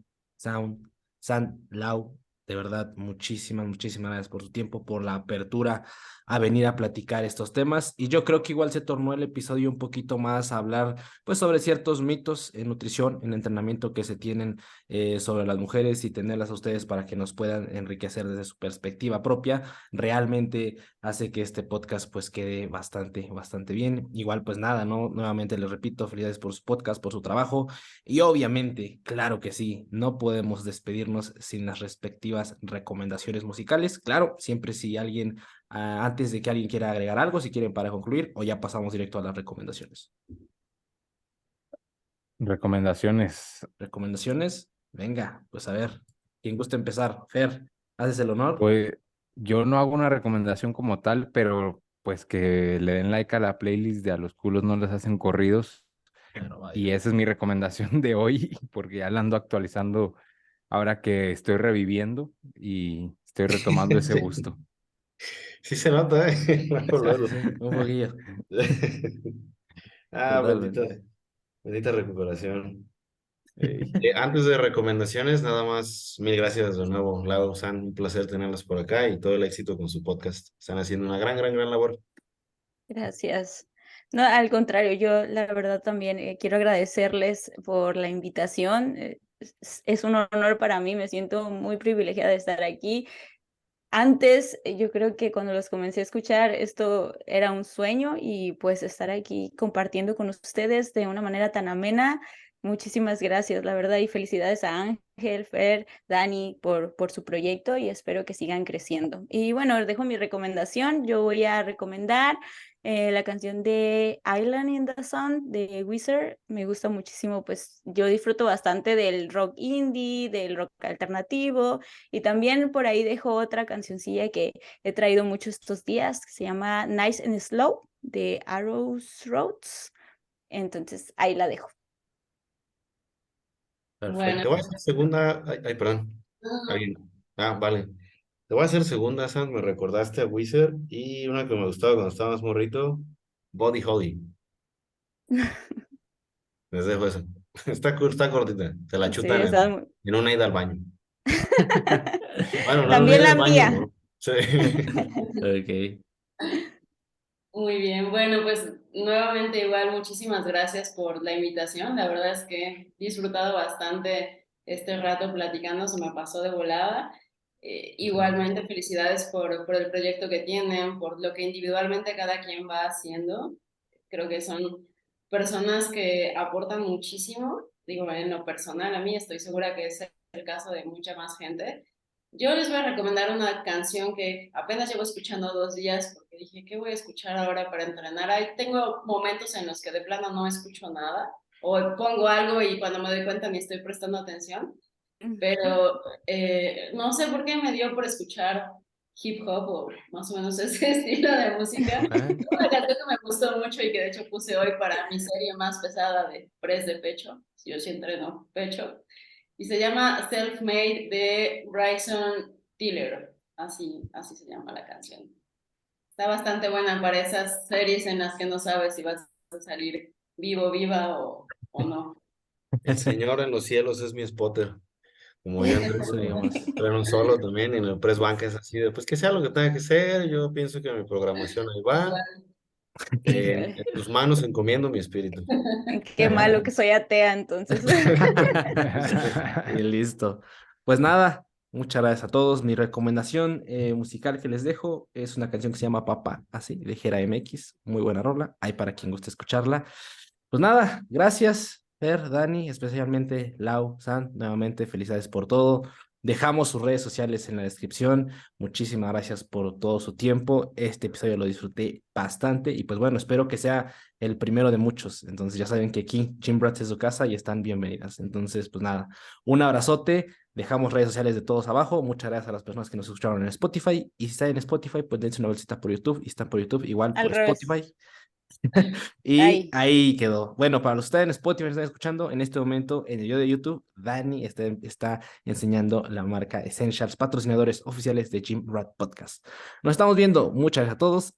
Lau, de verdad, muchísimas gracias por su tiempo, por la apertura a venir a platicar estos temas. Y yo creo que igual se tornó el episodio un poquito más a hablar, pues, sobre ciertos mitos en nutrición, en entrenamiento que se tienen sobre las mujeres y tenerlas a ustedes para que nos puedan enriquecer desde su perspectiva propia. Realmente hace que este podcast pues quede bastante bien. Igual pues nada, ¿no? Nuevamente les repito, felicidades por su podcast, por su trabajo y obviamente, claro que sí, no podemos despedirnos sin las respectivas recomendaciones musicales. Claro, siempre si alguien, antes de que alguien quiera agregar algo, si quieren para concluir o ya pasamos directo a las recomendaciones. Recomendaciones. Recomendaciones, venga, pues a ver, ¿quién gusta empezar? Fer, ¿haces el honor? Pues yo no hago una recomendación como tal, pero pues que le den like a la playlist de A los culos no les hacen corridos. Pero Y vaya. esa es mi recomendación de hoy, porque ya la ando actualizando ahora que estoy reviviendo y estoy retomando ese Sí, gusto. sí se nota, ¿eh? Luego, Sí, sí, luego. sí, un poquillo, Ah, totalmente. bendita recuperación. Ey. Antes de recomendaciones, nada más, mil gracias de nuevo, Lau, San, un placer tenerlos por acá y todo el éxito con su podcast. Están haciendo una gran labor. Gracias. No, al contrario, yo la verdad también quiero agradecerles por la invitación. Es un honor para mí, me siento muy privilegiada de estar aquí. Antes, yo creo que cuando los comencé a escuchar, esto era un sueño y pues estar aquí compartiendo con ustedes de una manera tan amena. Muchísimas gracias, la verdad, y felicidades a Ángel, Fer, Dani por su proyecto y espero que sigan creciendo. Y bueno, dejo mi recomendación. Yo voy a recomendar la canción de Island in the Sun de Weezer. Me gusta muchísimo, pues yo disfruto bastante del rock indie, del rock alternativo. Y también por ahí dejo otra cancioncilla que he traído mucho estos días, que se llama Nice and Slow de Arrows Roads. Entonces ahí la dejo. Bueno, Te voy a hacer segunda. Perdón. Alguien. Vale. Te voy a hacer segunda, Sam. Me recordaste a Wizard y una que me gustaba cuando estaba más morrito, Body Holly. Les dejo eso. Está, está cortita. Te la Sí, chutan en una ida al baño. Bueno, no en una También ida la al baño, mía. ¿no? Sí. Ok. muy bien, bueno, pues nuevamente igual muchísimas gracias por la invitación. La verdad es que he disfrutado bastante este rato platicando, se me pasó de volada. Igualmente felicidades por el proyecto que tienen, por lo que individualmente cada quien va haciendo. Creo que son personas que aportan muchísimo. Digo, en lo personal, a mí estoy segura que es el caso de mucha más gente. Yo les voy a recomendar una canción que apenas llevo escuchando 2 días porque dije, ¿qué voy a escuchar ahora para entrenar? Ahí tengo momentos en los que de plano no escucho nada o pongo algo y cuando me doy cuenta ni estoy prestando atención, pero no sé por qué me dio por escuchar hip hop o más o menos ese estilo de música. Ok. Una canción que me gustó mucho y que de hecho puse hoy para mi serie más pesada de press de pecho, si yo sí entreno pecho, y se llama Self-Made de Bryson Tiller, así se llama la canción. Está bastante buena para esas series en las que no sabes si vas a salir vivo, viva o no. El Señor en los cielos es mi spotter. Como yo Eso digamos. entreno solo también y en el press banca es así de, pues que sea lo que tenga que ser. Yo pienso que mi programación ahí va. Híjole, En tus manos encomiendo mi espíritu. qué malo que soy atea, entonces. Y listo. Pues nada, muchas gracias a todos. Mi recomendación musical que les dejo es una canción que se llama Papá, así, de Jera MX. Muy buena rola. Hay para quien guste escucharla. Pues nada, gracias, Fer, Dani, especialmente Lau, San. Nuevamente, felicidades por todo. Dejamos sus redes sociales en la descripción. Muchísimas gracias por todo su tiempo. Este episodio lo disfruté bastante y pues bueno, espero que sea el primero de muchos. Entonces ya saben que aquí Gym Rats es su casa y están bienvenidas. Entonces, pues nada, un abrazote. Dejamos redes sociales de todos abajo. Muchas gracias a las personas que nos escucharon en Spotify. Y si están en Spotify, pues dense una bolsita por YouTube. Y si están por YouTube, igual Al por revés. Spotify. Y Ay, ahí quedó. Bueno, para los que están en Spotify, me están escuchando, en este momento en el video de YouTube, Dani está enseñando la marca Essentials, patrocinadores oficiales de Gym Rat Podcast. Nos estamos viendo. Muchas gracias a todos.